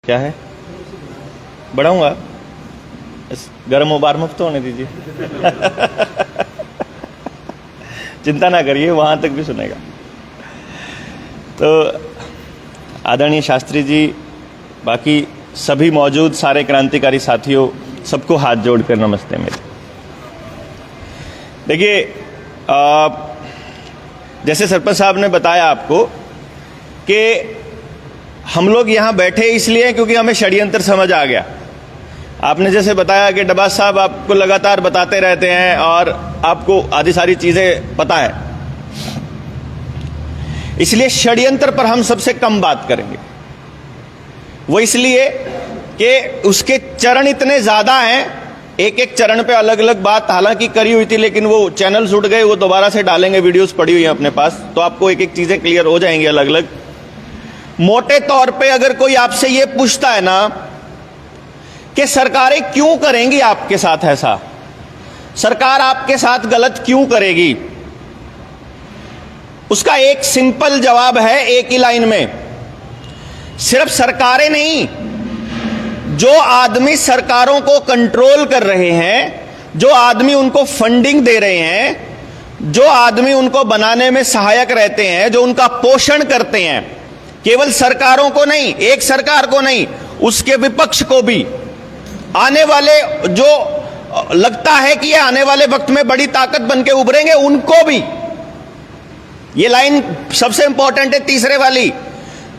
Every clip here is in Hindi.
क्या है? बढ़ाऊंगा? गर्म उबार मुफ्त होने दीजिए। चिंता ना करिए, वहां तक भी सुनेगा। तो आदरणीय शास्त्री जी, बाकी सभी मौजूद सारे क्रांतिकारी साथियों, सबको हाथ जोड़कर नमस्ते मेरे। देखिए, जैसे सरपंच साहब ने बताया आपको कि हम लोग यहां बैठे इसलिए क्योंकि हमें षड्यंत्र समझ आ गया। आपने जैसे बताया कि डब्बा साहब आपको लगातार बताते रहते हैं और आपको आधी सारी चीजें पता है, इसलिए षड्यंत्र पर हम सबसे कम बात करेंगे। वो इसलिए कि उसके चरण इतने ज्यादा हैं, एक एक चरण पे अलग अलग बात हालांकि करी हुई थी, लेकिन वो चैनल्स उठ गए, वो दोबारा से डालेंगे। वीडियोस पड़ी हुई हैं अपने पास, तो आपको एक एक चीजें क्लियर हो जाएंगी अलग अलग। मोटे तौर पे अगर कोई आपसे ये पूछता है ना कि सरकारें क्यों करेंगी आपके साथ ऐसा, सरकार आपके साथ गलत क्यों करेगी, उसका एक सिंपल जवाब है एक ही लाइन में। सिर्फ सरकारें नहीं, जो आदमी सरकारों को कंट्रोल कर रहे हैं, जो आदमी उनको फंडिंग दे रहे हैं, जो आदमी उनको बनाने में सहायक रहते हैं, जो उनका पोषण करते हैं, केवल सरकारों को नहीं, एक सरकार को नहीं, उसके विपक्ष को भी, आने वाले जो लगता है कि ये आने वाले वक्त में बड़ी ताकत बनके उभरेंगे, उनको भी। ये लाइन सबसे इंपॉर्टेंट है, तीसरे वाली।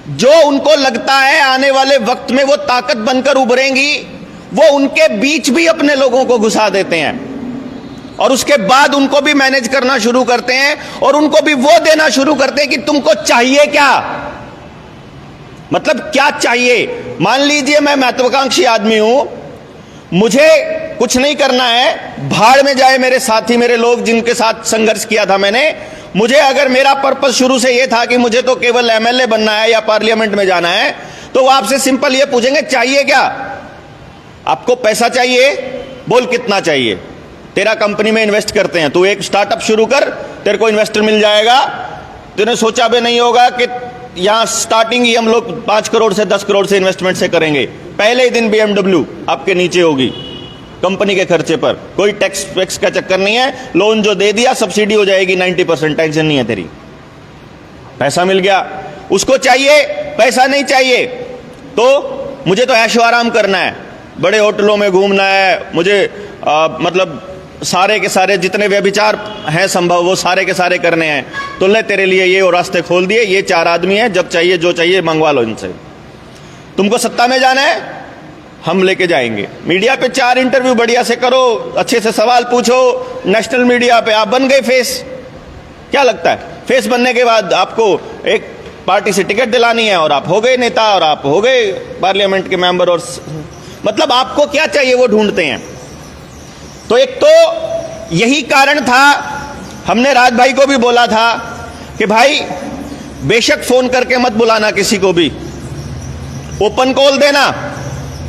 जो उनको लगता है आने वाले वक्त में वो ताकत बनकर उभरेंगी, वो उनके बीच भी अपने लोगों को घुसा देते हैं और उसके बाद उनको भी मैनेज करना शुरू करते हैं और उनको भी वो देना शुरू करते हैं कि तुमको चाहिए क्या, मतलब क्या चाहिए। मान लीजिए मैं महत्वाकांक्षी आदमी हूं, मुझे कुछ नहीं करना है, भाड़ में जाए मेरे साथी, मेरे लोग जिनके साथ संघर्ष किया था मैंने। मुझे अगर मेरा पर्पस शुरू से यह था कि मुझे तो केवल एमएलए बनना है या पार्लियामेंट में जाना है, तो वो आपसे सिंपल ये पूछेंगे चाहिए क्या, आपको पैसा चाहिए, बोल कितना चाहिए, तेरा कंपनी में इन्वेस्ट करते हैं, तू एक स्टार्टअप शुरू कर, तेरे को इन्वेस्टर मिल जाएगा। तूने सोचा भी नहीं होगा कि यहां स्टार्टिंग ही हम लोग 5 करोड़ से 10 करोड़ से इन्वेस्टमेंट से करेंगे। पहले ही दिन BMW आपके नीचे होगी कंपनी के खर्चे पर, कोई टैक्स का चक्कर नहीं है। लोन जो दे दिया सब्सिडी हो जाएगी 90%, टेंशन नहीं है तेरी, पैसा मिल गया। उसको चाहिए, पैसा नहीं चाहिए तो मुझे तो ऐशो आराम करना है, बड़े होटलों में घूमना है, मुझे मतलब सारे के सारे जितने व्यभिचार हैं संभव वो सारे के सारे करने हैं, तो ले तेरे लिए ये और रास्ते खोल दिए, ये 4 आदमी हैं, जब चाहिए जो चाहिए मंगवा लो इनसे। तुमको सत्ता में जाना है, हम लेके जाएंगे। मीडिया पे 4 इंटरव्यू बढ़िया से करो, अच्छे से सवाल पूछो, नेशनल मीडिया पे आप बन गए फेस। क्या लगता है फेस बनने के बाद आपको एक पार्टी से टिकट दिलानी है और आप हो गए नेता और आप हो गए पार्लियामेंट के मेंबर, और मतलब आपको क्या चाहिए वो ढूंढते हैं। तो एक तो यही कारण था, हमने राज भाई को भी बोला था कि भाई बेशक फोन करके मत बुलाना किसी को भी, ओपन कॉल देना।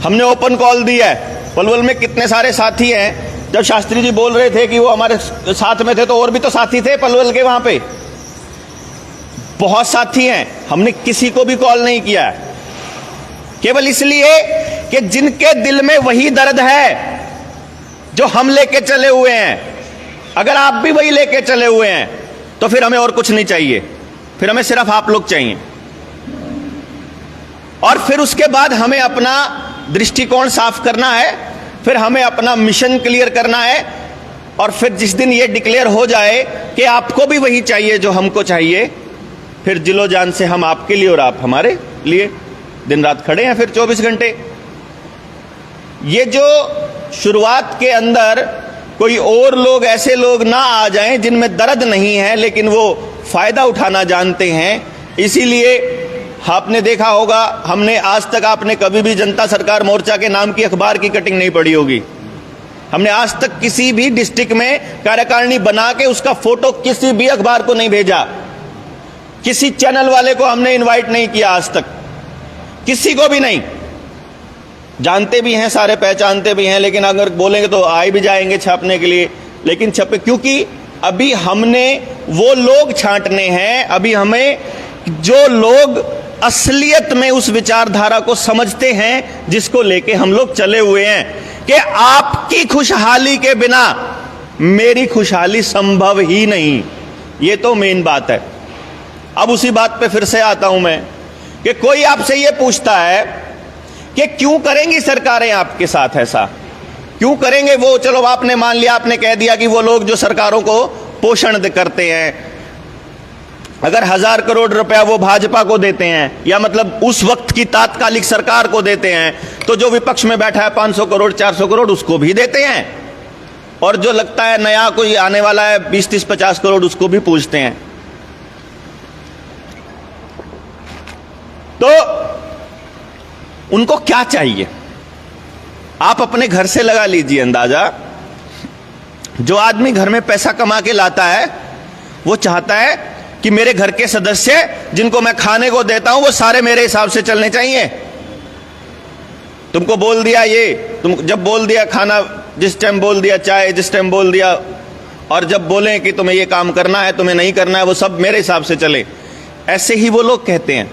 हमने ओपन कॉल दिया है। पलवल में कितने सारे साथी हैं, जब शास्त्री जी बोल रहे थे कि वो हमारे साथ में थे, तो और भी तो साथी थे पलवल के, वहां पे बहुत साथी हैं। हमने किसी को भी कॉल नहीं किया, केवल इसलिए कि जिनके दिल में वही दर्द है जो हम लेके चले हुए हैं। अगर आप भी वही लेके चले हुए हैं तो फिर हमें और कुछ नहीं चाहिए, फिर हमें सिर्फ आप लोग चाहिए। और फिर उसके बाद हमें अपना दृष्टिकोण साफ करना है, फिर हमें अपना मिशन क्लियर करना है, और फिर जिस दिन ये डिक्लेयर हो जाए कि आपको भी वही चाहिए जो हमको चाहिए, फिर जिलो जान से हम आपके लिए और आप हमारे लिए दिन रात खड़े हैं फिर 24 घंटे। ये जो शुरुआत के अंदर कोई और लोग, ऐसे लोग ना आ जाएं जिनमें दर्द नहीं है लेकिन वो फायदा उठाना जानते हैं। इसीलिए आपने देखा होगा, हमने आज तक, आपने कभी भी जनता सरकार मोर्चा के नाम की अखबार की कटिंग नहीं पड़ी होगी। हमने आज तक किसी भी डिस्ट्रिक्ट में कार्यकारिणी बना के उसका फोटो किसी भी अखबार को नहीं भेजा, किसी चैनल वाले को हमने इनवाइट नहीं किया आज तक, किसी को भी नहीं। जानते भी हैं सारे, पहचानते भी हैं, लेकिन अगर बोलेंगे तो आए भी जाएंगे छापने के लिए, लेकिन छपे, क्योंकि अभी हमने वो लोग छांटने हैं, अभी हमें जो लोग असलियत में उस विचारधारा को समझते हैं जिसको लेके हम लोग चले हुए हैं कि आपकी खुशहाली के बिना मेरी खुशहाली संभव ही नहीं। ये तो मेन बात है। अब उसी बात पे फिर से आता हूं मैं कि कोई आपसे ये पूछता है कि क्यों करेंगी सरकारें आपके साथ ऐसा, क्यों करेंगे वो। चलो आपने मान लिया, आपने कह दिया कि वो लोग जो सरकारों को पोषण करते हैं, अगर 1000 करोड़ रुपया वो भाजपा को देते हैं या मतलब उस वक्त की तात्कालिक सरकार को देते हैं, तो जो विपक्ष में बैठा है 500 करोड़ 400 करोड़ उसको भी देते हैं, और जो लगता है नया कोई आने वाला है 20 30 50 करोड़ उसको भी पूछते हैं। तो उनको क्या चाहिए आप अपने घर से लगा लीजिए अंदाजा। जो आदमी घर में पैसा कमा के लाता है वो चाहता है कि मेरे घर के सदस्य जिनको मैं खाने को देता हूं वो सारे मेरे हिसाब से चलने चाहिए। तुमको बोल दिया ये, तुम जब बोल दिया खाना, जिस टाइम बोल दिया चाय, जिस टाइम बोल दिया, और जब बोलें कि तुम्हें ये काम करना है तुम्हें नहीं करना है वो सब मेरे हिसाब से चले। ऐसे ही वो लोग कहते हैं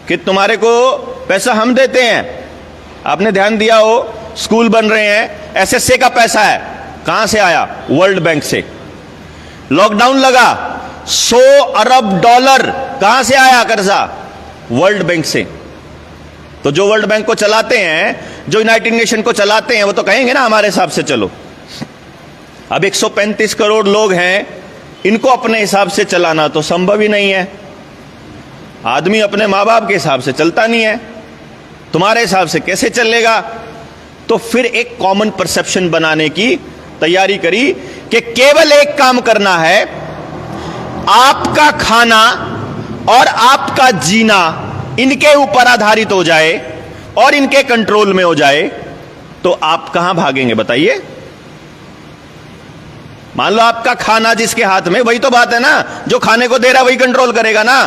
कि तुम्हारे को पैसा हम देते हैं। आपने ध्यान दिया हो स्कूल बन रहे हैं, एसएसए का पैसा है, कहां से आया? वर्ल्ड बैंक से। लॉकडाउन लगा, 100 अरब डॉलर कहां से आया कर्जा? वर्ल्ड बैंक से। तो जो वर्ल्ड बैंक को चलाते हैं, जो यूनाइटेड नेशन को चलाते हैं, वो तो कहेंगे ना हमारे हिसाब से चलो। अब 135 करोड़ लोग हैं, इनको अपने हिसाब से चलाना तो संभव ही नहीं है। आदमी अपने मां बाप के हिसाब से चलता नहीं है, तुम्हारे हिसाब से कैसे चलेगा? तो फिर एक कॉमन परसेप्शन बनाने की तैयारी करी कि केवल एक काम करना है, आपका खाना और आपका जीना इनके ऊपर आधारित हो जाए और इनके कंट्रोल में हो जाए, तो आप कहां भागेंगे बताइए? मान लो आपका खाना जिसके हाथ में, वही तो बात है ना, जो खाने को दे रहा है वही कंट्रोल करेगा ना।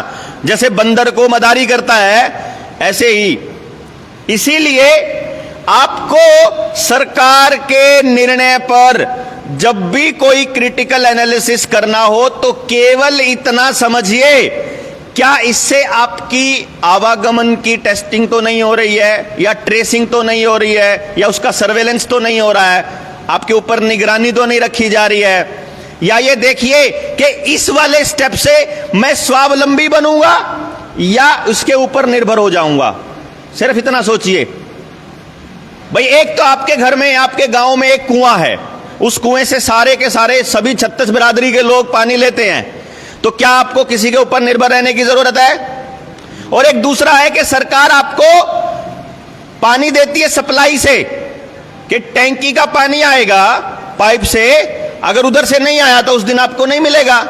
जैसे बंदर को मदारी करता है ऐसे ही। इसीलिए आपको सरकार के निर्णय पर जब भी कोई क्रिटिकल एनालिसिस करना हो तो केवल इतना समझिए, क्या इससे आपकी आवागमन की टेस्टिंग तो नहीं हो रही है, या ट्रेसिंग तो नहीं हो रही है, या उसका सर्वेलेंस तो नहीं हो रहा है, आपके ऊपर निगरानी तो नहीं रखी जा रही है, या ये देखिए कि इस वाले स्टेप से मैं स्वावलंबी बनूंगा या उसके ऊपर निर्भर हो जाऊंगा। सिर्फ इतना सोचिए भाई। एक तो आपके घर में, आपके गांव में एक कुआं है, उस कुएं से सारे के सारे सभी 36 बिरादरी के लोग पानी लेते हैं, तो क्या आपको किसी के ऊपर निर्भर रहने की जरूरत है? और एक दूसरा है कि सरकार आपको पानी देती है सप्लाई से, कि टैंकी का पानी आएगा पाइप से, अगर उधर से नहीं आया तो उस दिन आपको नहीं मिलेगा।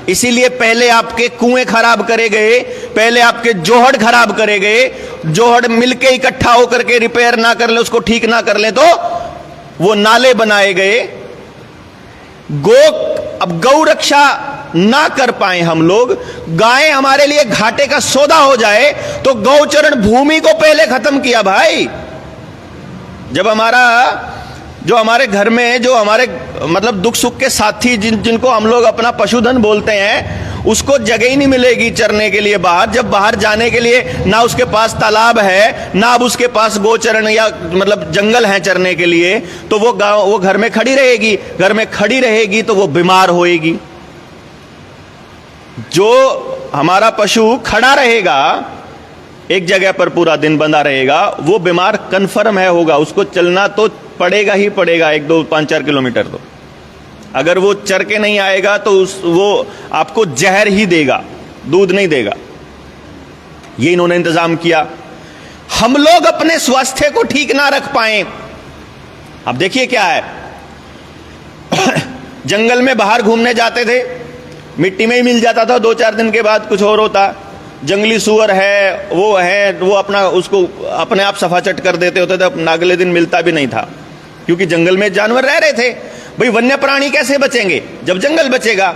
इसीलिए पहले आपके कुएं खराब करे गए, पहले आपके जोहड़ खराब करे गए, जोहड़ मिलके इकट्ठा होकर के रिपेयर ना कर ले, उसको ठीक ना कर ले, तो वो नाले बनाए गए। अब गौ रक्षा ना कर पाए हम लोग, गायें हमारे लिए घाटे का सौदा हो जाए, तो गौचरण भूमि को पहले खत्म किया भाई। जब जो हमारे घर में जो हमारे मतलब दुख सुख के साथी जिनको हम लोग अपना पशुधन बोलते हैं, उसको जगह ही नहीं मिलेगी चरने के लिए बाहर। जब बाहर जाने के लिए ना उसके पास तालाब है, ना अब उसके पास गोचरण या मतलब जंगल है चरने के लिए, तो वो घर में खड़ी रहेगी। घर में खड़ी रहेगी तो वो बीमार होएगी। जो हमारा पशु खड़ा रहेगा एक जगह पर पूरा दिन बंधा रहेगा, वो बीमार कन्फर्म है होगा, उसको चलना तो पड़ेगा ही पड़ेगा 1 2 5 4 किलोमीटर। तो अगर वो चर के नहीं आएगा तो वो आपको जहर ही देगा, दूध नहीं देगा। ये इन्होंने इंतजाम किया। हम लोग अपने स्वास्थ्य को ठीक ना रख पाए। अब देखिए क्या है, जंगल में बाहर घूमने जाते थे, मिट्टी में ही मिल जाता था, 2-4 दिन के बाद कुछ और होता। जंगली सुअर है, वो अपना उसको अपने आप सफाचट कर देते होते थे, अगले दिन मिलता भी नहीं था, क्योंकि जंगल में जानवर रह रहे थे। भाई वन्य प्राणी कैसे बचेंगे जब जंगल बचेगा?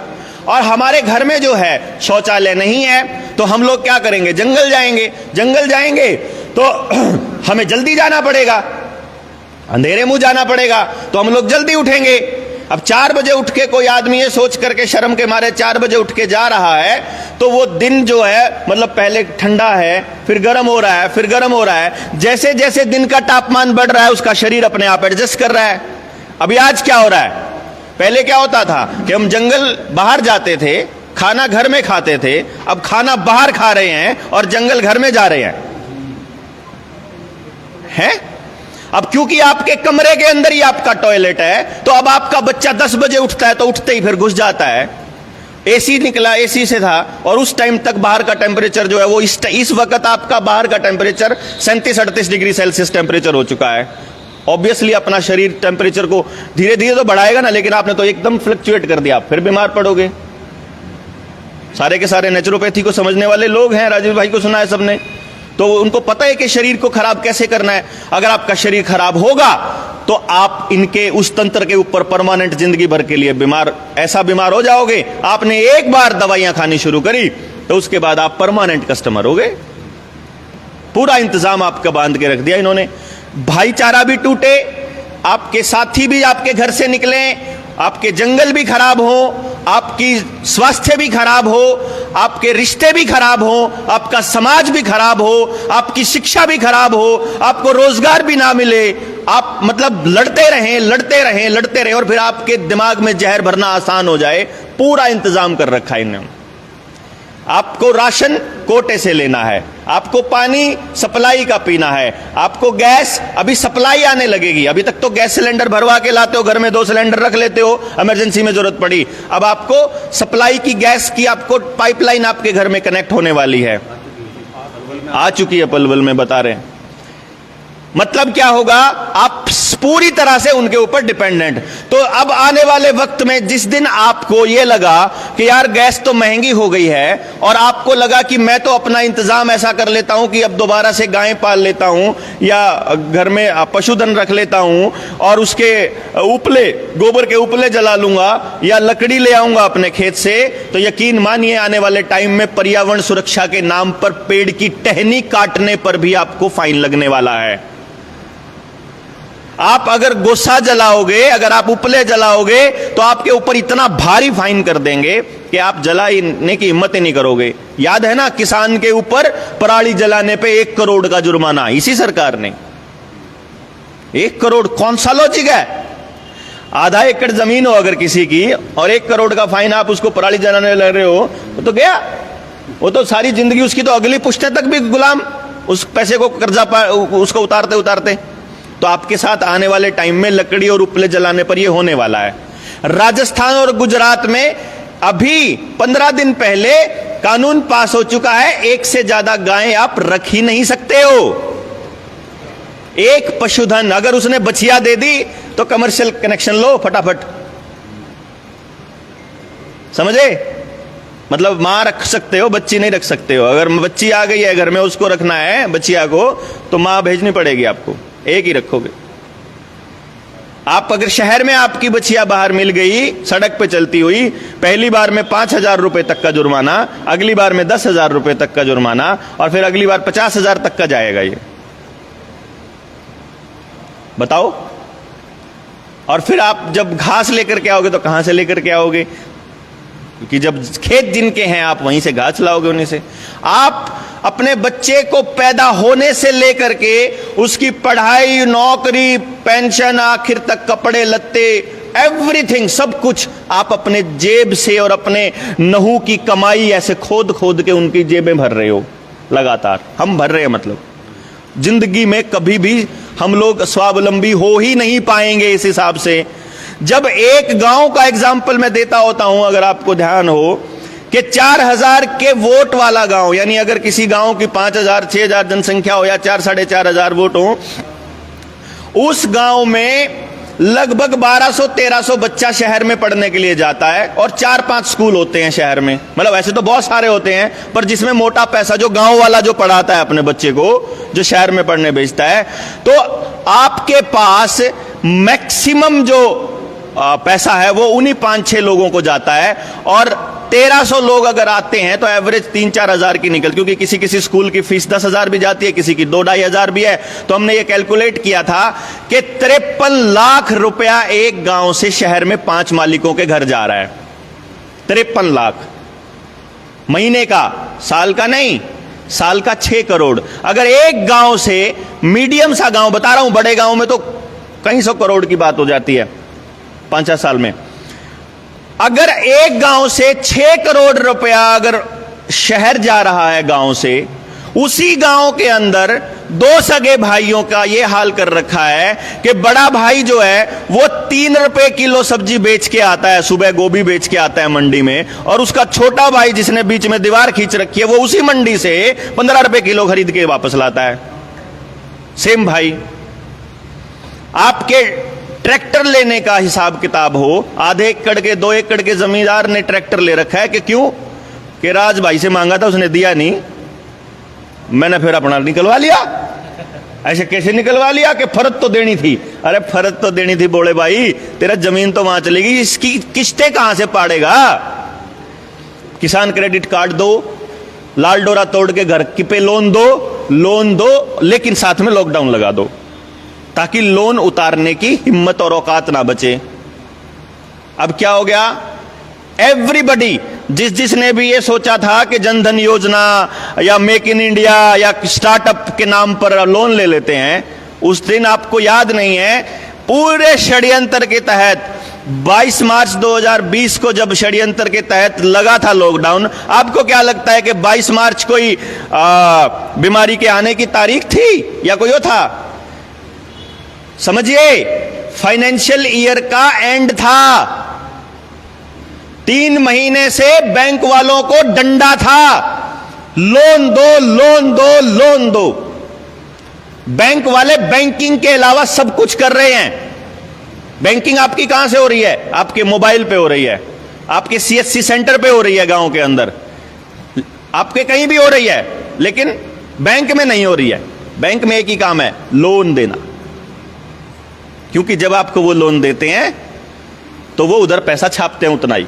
और हमारे घर में जो है शौचालय नहीं है, तो हम लोग क्या करेंगे? जंगल जाएंगे। जंगल जाएंगे तो हमें जल्दी जाना पड़ेगा, अंधेरे मुंह जाना पड़ेगा, तो हम लोग जल्दी उठेंगे। अब 4 बजे उठ के कोई आदमी ये सोच करके शर्म के मारे 4 बजे उठ के जा रहा है, तो वो दिन जो है मतलब पहले ठंडा है, फिर गर्म हो रहा है, फिर गर्म हो रहा है। जैसे जैसे दिन का तापमान बढ़ रहा है उसका शरीर अपने आप एडजस्ट कर रहा है। अभी आज क्या हो रहा है, पहले क्या होता था कि हम जंगल बाहर जाते थे, खाना घर में खाते थे, अब खाना बाहर खा रहे हैं और जंगल घर में जा रहे हैं। अब क्योंकि आपके कमरे के अंदर ही आपका टॉयलेट है, तो अब आपका बच्चा 10 बजे उठता है तो उठते ही फिर घुस जाता है। एसी निकला, एसी से था, और उस टाइम तक बाहर का टेम्परेचर जो है वो इस वक्त आपका बाहर का टेम्परेचर 37-38 डिग्री सेल्सियस टेम्परेचर हो चुका है। ऑब्वियसली अपना शरीर टेम्परेचर को धीरे धीरे तो बढ़ाएगा ना, लेकिन आपने तो एकदम फ्लक्चुएट कर दिया, फिर बीमार पड़ोगे। सारे के सारे नेचुरोपैथी को समझने वाले लोग हैं, राजीव भाई को सुना है सबने, तो उनको पता है कि शरीर को खराब कैसे करना है। अगर आपका शरीर खराब होगा तो आप इनके उस तंत्र के ऊपर परमानेंट जिंदगी भर के लिए बीमार, ऐसा बीमार हो जाओगे। आपने एक बार दवाइयां खानी शुरू करी तो उसके बाद आप परमानेंट कस्टमर हो गए। पूरा इंतजाम आपका बांध के रख दिया इन्होंने। भाईचारा भी टूटे, आपके साथी भी आपके घर से निकले, आपके जंगल भी खराब हो, आपकी स्वास्थ्य भी खराब हो, आपके रिश्ते भी खराब हो, आपका समाज भी खराब हो, आपकी शिक्षा भी खराब हो, आपको रोजगार भी ना मिले, आप मतलब लड़ते रहें लड़ते रहें लड़ते रहें, और फिर आपके दिमाग में जहर भरना आसान हो जाए। पूरा इंतजाम कर रखा है इन्होंने। आपको राशन कोटे से लेना है, आपको पानी सप्लाई का पीना है, आपको गैस अभी सप्लाई आने लगेगी। अभी तक तो गैस सिलेंडर भरवा के लाते हो, घर में 2 सिलेंडर रख लेते हो, इमरजेंसी में जरूरत पड़ी। अब आपको सप्लाई की गैस की आपको पाइपलाइन आपके घर में कनेक्ट होने वाली है, आ चुकी है, पलवल में बता रहे हैं। मतलब क्या होगा, आप पूरी तरह से उनके ऊपर डिपेंडेंट। तो अब आने वाले वक्त में जिस दिन आपको यह लगा कि यार गैस तो महंगी हो गई है, और आपको लगा कि मैं तो अपना इंतजाम ऐसा कर लेता हूं कि अब दोबारा से गायें पाल लेता हूं या घर में पशुधन रख लेता हूं और उसके उपले, गोबर के उपले जला लूंगा या लकड़ी ले आऊंगा अपने खेत से, तो यकीन मानिए आने वाले टाइम में पर्यावरण सुरक्षा के नाम पर पेड़ की टहनी काटने पर भी आपको फाइन लगने वाला है। आप अगर गोसा जलाओगे, अगर आप उपले जलाओगे, तो आपके ऊपर इतना भारी फाइन कर देंगे कि आप जलाने की हिम्मत ही नहीं करोगे। याद है ना, किसान के ऊपर पराली जलाने पे 1 करोड़ का जुर्माना इसी सरकार ने। 1 करोड़ कौन सा लॉजिक है? आधा एकड़ जमीन हो अगर किसी की और 1 करोड़ का फाइन, आप उसको पराली जलाने लग रहे हो, तो गया वो तो सारी जिंदगी उसकी तो अगली पुश्ते तक भी गुलाम, उस पैसे को कर्जा उसको उतारते उतारते। तो आपके साथ आने वाले टाइम में लकड़ी और उपले जलाने पर यह होने वाला है। राजस्थान और गुजरात में अभी 15 दिन पहले कानून पास हो चुका है, 1 से ज्यादा गायें आप रख ही नहीं सकते हो। एक पशुधन, अगर उसने बछिया दे दी तो कमर्शियल कनेक्शन लो फटाफट, समझे? मतलब मां रख सकते हो, बच्ची नहीं रख सकते हो। अगर बच्ची आ गई है घर में, उसको रखना है बच्चिया को, तो मां भेजनी पड़ेगी आपको, एक ही रखोगे आप। अगर शहर में आपकी बच्चिया बाहर मिल गई सड़क पे चलती हुई, पहली बार में 5,000 रुपए तक का जुर्माना, अगली बार में 10,000 रुपए तक का जुर्माना, और फिर अगली बार 50,000 तक का जाएगा ये। बताओ। और फिर आप जब घास लेकर के आओगे तो कहां से लेकर के आओगे? क्योंकि जब खेत जिनके हैं आप वहीं से घास लाओगे उन्हीं से। आप अपने बच्चे को पैदा होने से लेकर के उसकी पढ़ाई, नौकरी, पेंशन, आखिर तक कपड़े लत्ते, एवरीथिंग, सब कुछ आप अपने जेब से और अपने नहू की कमाई ऐसे खोद खोद के उनकी जेबें भर रहे हो लगातार। हम भर रहे हैं, मतलब जिंदगी में कभी भी हम लोग स्वावलंबी हो ही नहीं पाएंगे इस हिसाब से। जब एक गांव का एग्जाम्पल मैं देता होता हूं, अगर आपको ध्यान हो, कि 4,000 के वोट वाला गांव, यानी अगर किसी गांव की 5,000 6,000 जनसंख्या हो या 4-4,500 वोट हो, उस गांव में लगभग 1200-1300 बच्चा शहर में पढ़ने के लिए जाता है, और 4-5 स्कूल होते हैं शहर में। मतलब ऐसे तो बहुत सारे होते हैं, पर जिसमें मोटा पैसा जो गांव वाला जो पढ़ाता है अपने बच्चे को, जो शहर में पढ़ने भेजता है, तो आपके पास मैक्सिमम जो पैसा है वो उन्हीं 5-6 लोगों को जाता है। और 1300 लोग अगर आते हैं तो एवरेज 3-4 हजार की निकल, क्योंकि किसी किसी स्कूल की फीस 10,000 भी जाती है, किसी की 2-2.5 हजार भी है। तो हमने ये कैलकुलेट किया था कि 53 लाख रुपया एक गांव से शहर में 5 मालिकों के घर जा रहा है। 53 लाख महीने का, साल का नहीं, साल का 6 करोड़। अगर एक गांव से, मीडियम सा गांव बता रहा हूं, बड़े गांव में तो कई 100 करोड़ की बात हो जाती है 5-6 साल में। अगर एक गांव से 6 करोड़ रुपया अगर शहर जा रहा है गांव से, उसी गांव के अंदर 2 सगे भाइयों का यह हाल कर रखा है कि बड़ा भाई जो है वो 3 रुपए किलो सब्जी बेच के आता है, सुबह गोभी बेच के आता है मंडी में, और उसका छोटा भाई जिसने बीच में दीवार खींच रखी है वो उसी मंडी से 15 रुपए किलो खरीद के वापस लाता है। सेम भाई। आपके ट्रैक्टर लेने का हिसाब किताब हो, आधे एकड़ के 2 एकड़ के जमींदार ने ट्रैक्टर ले रखा है कि क्यों, कि राज भाई से मांगा था उसने दिया नहीं, मैंने फिर अपना निकलवा लिया। ऐसे कैसे निकलवा लिया कि फरत तो देनी थी। अरे फरत तो देनी थी बोले भाई, तेरा जमीन तो वहां चलेगी, इसकी किस्तें कहां से पाड़ेगा। किसान क्रेडिट कार्ड दो, लाल डोरा तोड़ के घर की पे लोन दो, लेकिन साथ में लॉकडाउन लगा दो ताकि लोन उतारने की हिम्मत और औकात ना बचे। अब क्या हो गया, एवरीबडी, जिसने भी ये सोचा था कि जनधन योजना या मेक इन इंडिया या स्टार्टअप के नाम पर लोन ले लेते हैं, उस दिन आपको याद नहीं है, पूरे षड्यंत्र के तहत 22 मार्च 2020 को जब षड्यंत्र के तहत लगा था लॉकडाउन, आपको क्या लगता है कि 22 मार्च कोई बीमारी के आने की तारीख थी या कोई और था? समझिए, फाइनेंशियल ईयर का एंड था। 3 महीने से बैंक वालों को डंडा था, लोन दो लोन दो लोन दो। बैंक वाले बैंकिंग के अलावा सब कुछ कर रहे हैं। बैंकिंग आपकी कहां से हो रही है? आपके मोबाइल पे हो रही है, आपके सीएससी सेंटर पे हो रही है, गांव के अंदर, आपके कहीं भी हो रही है, लेकिन बैंक में नहीं हो रही है। बैंक में एक ही काम है, लोन देना, क्योंकि जब आपको वो लोन देते हैं तो वो उधर पैसा छापते हैं, उतना ही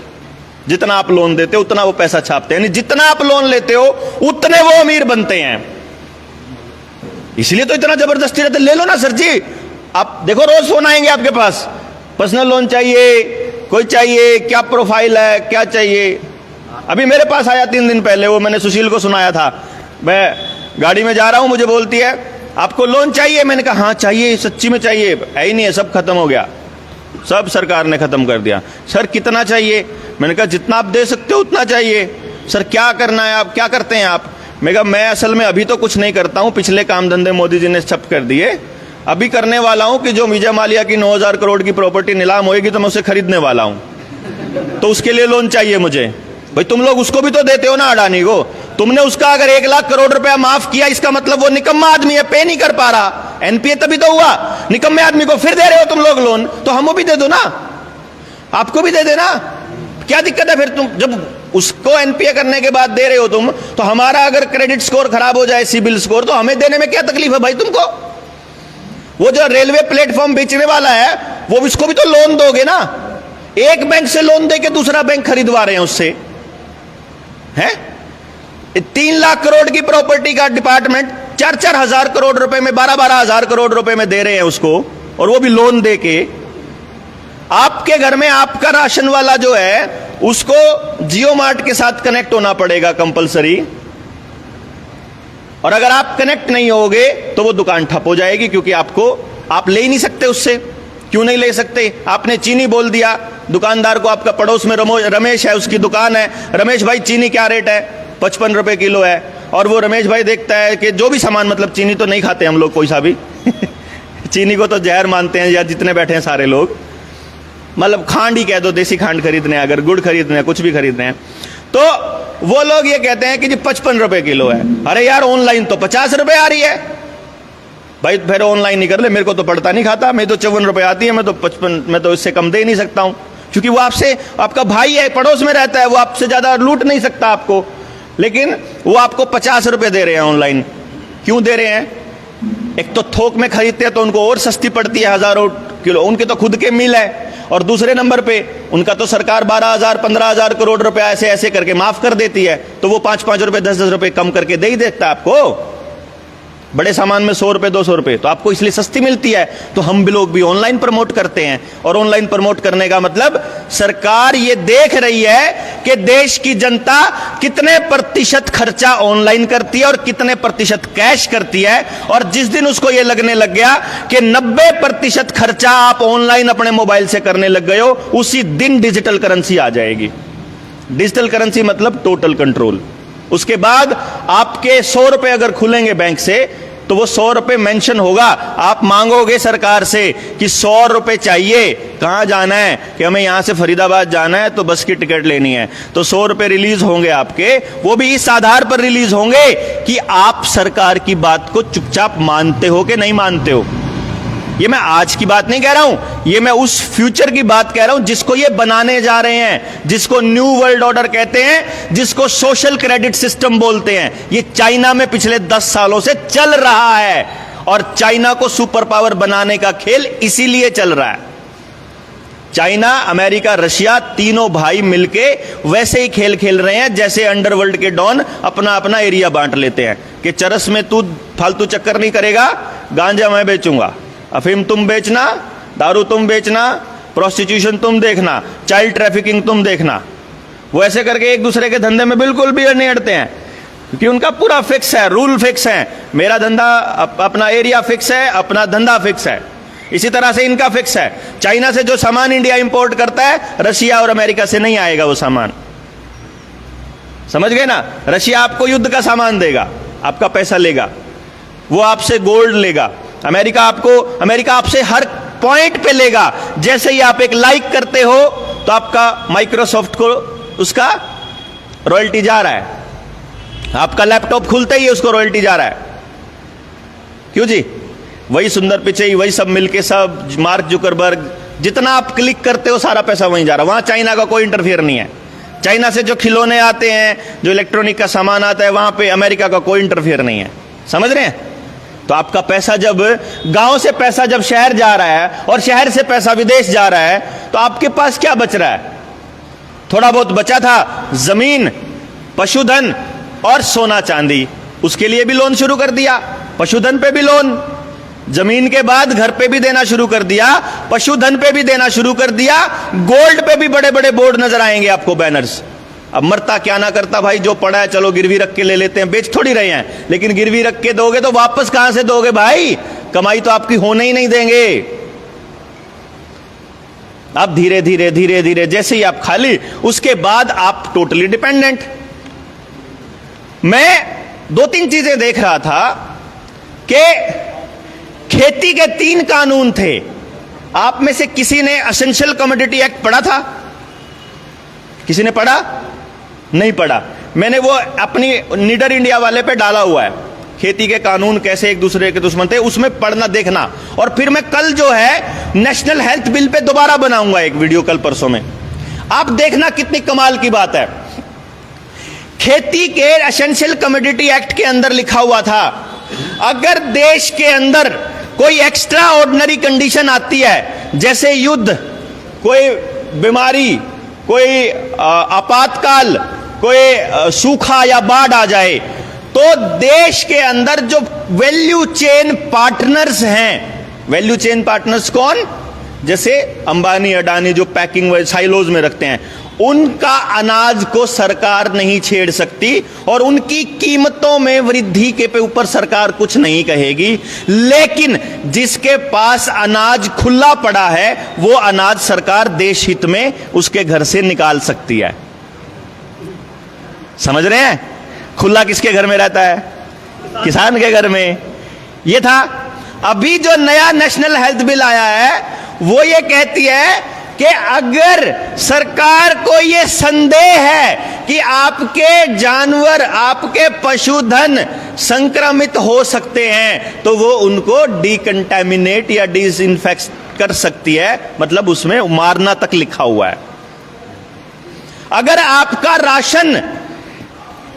जितना आप लोन देते हो उतना वो पैसा छापते हैं। जितना आप लोन लेते हो उतने वो अमीर बनते हैं। इसलिए तो इतना जबरदस्ती रहते, ले लो ना सर जी। आप देखो रोज फोन आएंगे आपके पास, पर्सनल लोन चाहिए, कोई चाहिए, क्या प्रोफाइल है, क्या चाहिए। अभी मेरे पास आया 3 दिन पहले, वो मैंने सुशील को सुनाया था। मैं गाड़ी में जा रहा हूं, मुझे बोलती है आपको लोन चाहिए। मैंने कहा हाँ चाहिए, सच्ची में चाहिए, है ही नहीं है, सब खत्म हो गया, सब सरकार ने खत्म कर दिया। सर कितना चाहिए? मैंने कहा जितना आप दे सकते हो उतना चाहिए। सर क्या करना है, आप क्या करते हैं आप? मैं कहा मैं असल में अभी तो कुछ नहीं करता हूं, पिछले काम धंधे मोदी जी ने ठप कर दिए, अभी करने वाला हूं कि जो विजय माल्या की 9,000 करोड़ की प्रॉपर्टी नीलाम होगी तो मैं उसे खरीदने वाला हूं, तो उसके लिए लोन चाहिए मुझे। भाई तुम लोग उसको भी तो देते हो ना, अडानी को। तुमने उसका अगर 1 लाख करोड़ रुपया माफ किया, इसका मतलब वो निकम्मा आदमी है, पे नहीं कर पा रहा। एनपीए तभी तो हुआ, निकम्मे आदमी को फिर दे रहे हो तुम लोग लोन, तो हमको भी दे दो ना, आपको भी दे देना, क्या दिक्कत है? फिर तुम जब उसको एनपीए करने के बाद दे रहे हो तुम, तो हमारा अगर क्रेडिट स्कोर खराब हो जाए, सिबिल स्कोर, तो हमें देने में क्या तकलीफ है भाई तुमको? वो जो रेलवे प्लेटफॉर्म बेचने वाला है, वो उसको भी तो लोन दोगे ना। एक बैंक से लोन दे के दूसरा बैंक खरीदवा रहे हैं उससे, है? 3 लाख करोड़ की प्रॉपर्टी का डिपार्टमेंट 4-4 हजार करोड़ रुपए में, 12-12 हजार करोड़ रुपए में दे रहे हैं उसको, और वो भी लोन दे के। आपके घर में आपका राशन वाला जो है उसको जियो मार्ट के साथ कनेक्ट होना पड़ेगा कंपलसरी, और अगर आप कनेक्ट नहीं होगे तो वो दुकान ठप हो जाएगी, क्योंकि आप ले ही नहीं सकते उससे। क्यों नहीं ले सकते? आपने चीनी बोल दिया दुकानदार को, आपका पड़ोस में रमेश है, उसकी दुकान है, रमेश भाई चीनी क्या रेट है? 55 रुपए किलो है। और वो रमेश भाई देखता है कि जो भी सामान, मतलब चीनी तो नहीं खाते हम लोग कोई सा भी चीनी को तो जहर मानते हैं या जितने बैठे हैं सारे लोग, मतलब खांड ही कह दो, देसी खांड खरीदने हैं, अगर गुड़ खरीदने हैं, कुछ भी खरीदने हैं, तो वो लोग ये कहते हैं कि जी 55 रुपए किलो है। अरे यार ऑनलाइन तो 50 रुपए आ रही है। भाई फिर ऑनलाइन नहीं कर ले, मेरे को तो पड़ता नहीं खाता, मैं तो 54 रुपए आती है, मैं तो 55, मैं तो इससे कम दे नहीं सकता हूं, क्योंकि वो आपसे, आपका भाई है, पड़ोस में रहता है, वो आपसे ज्यादा लूट नहीं सकता आपको। लेकिन वो आपको 50 रुपए दे रहे हैं ऑनलाइन। क्यों दे रहे हैं? एक तो थोक में खरीदते हैं तो उनको और सस्ती पड़ती है, हजारों किलो, उनके तो खुद के मिल है, और दूसरे नंबर पे उनका तो सरकार 12,000 15,000 करोड़ रुपया ऐसे ऐसे करके माफ कर देती है, तो वो 5-5 रुपए 10-10 रुपए कम करके दे ही देता है आपको। बड़े सामान में 100 रुपए 200 रुपए तो आपको इसलिए सस्ती मिलती है। तो हम भी लोग भी ऑनलाइन प्रमोट करते हैं, और ऑनलाइन प्रमोट करने का मतलब सरकार ये देख रही है कि देश की जनता कितने प्रतिशत खर्चा ऑनलाइन करती है और कितने प्रतिशत कैश करती है। और जिस दिन उसको ये लगने लग गया कि 90% खर्चा आप ऑनलाइन अपने मोबाइल से करने लग गए हो, उसी दिन डिजिटल करेंसी आ जाएगी। डिजिटल करेंसी मतलब टोटल कंट्रोल। उसके बाद आपके 100 रुपए अगर खुलेंगे बैंक से, तो वो 100 रुपए मेंशन होगा। आप मांगोगे सरकार से कि 100 रुपए चाहिए, कहां जाना है, कि हमें यहां से फरीदाबाद जाना है तो बस की टिकट लेनी है, तो 100 रुपए रिलीज होंगे आपके। वो भी इस आधार पर रिलीज होंगे कि आप सरकार की बात को चुपचाप मानते हो कि नहीं मानते हो। ये मैं आज की बात नहीं कह रहा हूं, ये मैं उस फ्यूचर की बात कह रहा हूं जिसको ये बनाने जा रहे हैं, जिसको न्यू वर्ल्ड ऑर्डर कहते हैं, जिसको सोशल क्रेडिट सिस्टम बोलते हैं। ये चाइना में पिछले 10 सालों से चल रहा है, और चाइना को सुपर पावर बनाने का खेल इसीलिए चल रहा है। चाइना, अमेरिका, रशिया तीनों भाई मिलके वैसे ही खेल खेल रहे हैं जैसे अंडरवर्ल्ड के डॉन अपना अपना एरिया बांट लेते हैं कि चरस में तू फालतू चक्कर नहीं करेगा, गांजा मैं बेचूंगा, अफीम तुम बेचना, दारू तुम बेचना, प्रोस्टिट्यूशन तुम देखना, चाइल्ड ट्रैफिकिंग तुम देखना। वो ऐसे करके एक दूसरे के धंधे में बिल्कुल भी नहीं अड़ते हैं, क्योंकि उनका पूरा फिक्स है, रूल फिक्स है। मेरा धंधा, अपना एरिया फिक्स है, अपना धंधा फिक्स है। इसी तरह से इनका फिक्स है। चाइना से जो सामान इंडिया इंपोर्ट करता है, रशिया और अमेरिका से नहीं आएगा वो सामान। समझ गए ना? रशिया आपको युद्ध का सामान देगा, आपका पैसा लेगा, वो आपसे गोल्ड लेगा। अमेरिका आपसे हर पॉइंट पे लेगा। जैसे ही आप एक लाइक करते हो तो आपका माइक्रोसॉफ्ट को उसका रॉयल्टी जा रहा है। आपका लैपटॉप खुलते ही उसको रॉयल्टी जा रहा है। क्यों जी? वही सुंदर पिचई, वही सब मिलके, सब मार्क जुकरबर्ग, जितना आप क्लिक करते हो सारा पैसा वहीं जा रहा है। वहां चाइना का कोई इंटरफेयर नहीं है। चाइना से जो खिलौने आते हैं, जो इलेक्ट्रॉनिक का सामान आता है, वहां पे अमेरिका का कोई इंटरफेयर नहीं है। समझ रहे हैं? तो आपका पैसा जब गांव से पैसा जब शहर जा रहा है और शहर से पैसा विदेश जा रहा है, तो आपके पास क्या बच रहा है? थोड़ा बहुत बचा था जमीन, पशुधन और सोना चांदी। उसके लिए भी लोन शुरू कर दिया, पशुधन पे भी लोन, जमीन के बाद घर पे भी देना शुरू कर दिया, पशुधन पे भी देना शुरू कर दिया, गोल्ड पे भी बड़े बड़े बोर्ड नजर आएंगे आपको, बैनर्स। अब मरता क्या ना करता भाई, जो पड़ा है चलो गिरवी रख के ले लेते हैं, बेच थोड़ी रहे हैं, लेकिन गिरवी रख के दोगे तो वापस कहां से दोगे भाई? कमाई तो आपकी होने ही नहीं देंगे। अब धीरे धीरे धीरे धीरे जैसे ही आप खाली, उसके बाद आप टोटली डिपेंडेंट। मैं 2-3 चीजें देख रहा था कि खेती के 3 कानून थे। आप में से किसी ने एसेंशियल कमोडिटी एक्ट पढ़ा था? किसी ने पढ़ा? नहीं पढ़ा। मैंने वो अपनी नीडर इंडिया वाले पे डाला हुआ है, खेती के कानून कैसे एक दूसरे के दुश्मन थे, उसमें पढ़ना देखना। और फिर मैं कल जो है नेशनल हेल्थ बिल पे दोबारा बनाऊंगा एक वीडियो, कल परसों में। आप देखना कितनी कमाल की बात है। खेती के एसेंशियल कमोडिटी एक्ट के अंदर लिखा हुआ था, अगर देश के अंदर कोई एक्स्ट्रा ऑर्डिनरी कंडीशन आती है, जैसे युद्ध, कोई बीमारी, कोई आपातकाल, कोई सूखा या बाढ़ आ जाए, तो देश के अंदर जो वैल्यू चेन पार्टनर्स हैं, वैल्यू चेन पार्टनर्स कौन? जैसे अंबानी, अडानी जो पैकिंग साइलोज में रखते हैं, उनका अनाज को सरकार नहीं छेड़ सकती और उनकी कीमतों में वृद्धि के पे ऊपर सरकार कुछ नहीं कहेगी। लेकिन जिसके पास अनाज खुला पड़ा है, वो अनाज सरकार देश हित में उसके घर से निकाल सकती है। समझ रहे हैं? खुला किसके घर में रहता है? किसान के घर में। ये था। अभी जो नया नेशनल हेल्थ बिल आया है, वो ये कहती है कि अगर सरकार को यह संदेह है कि आपके जानवर, आपके पशुधन संक्रमित हो सकते हैं, तो वो उनको डिकंटामिनेट या डिसइंफेक्ट कर सकती है। मतलब उसमें मारना तक लिखा हुआ है। अगर आपका राशन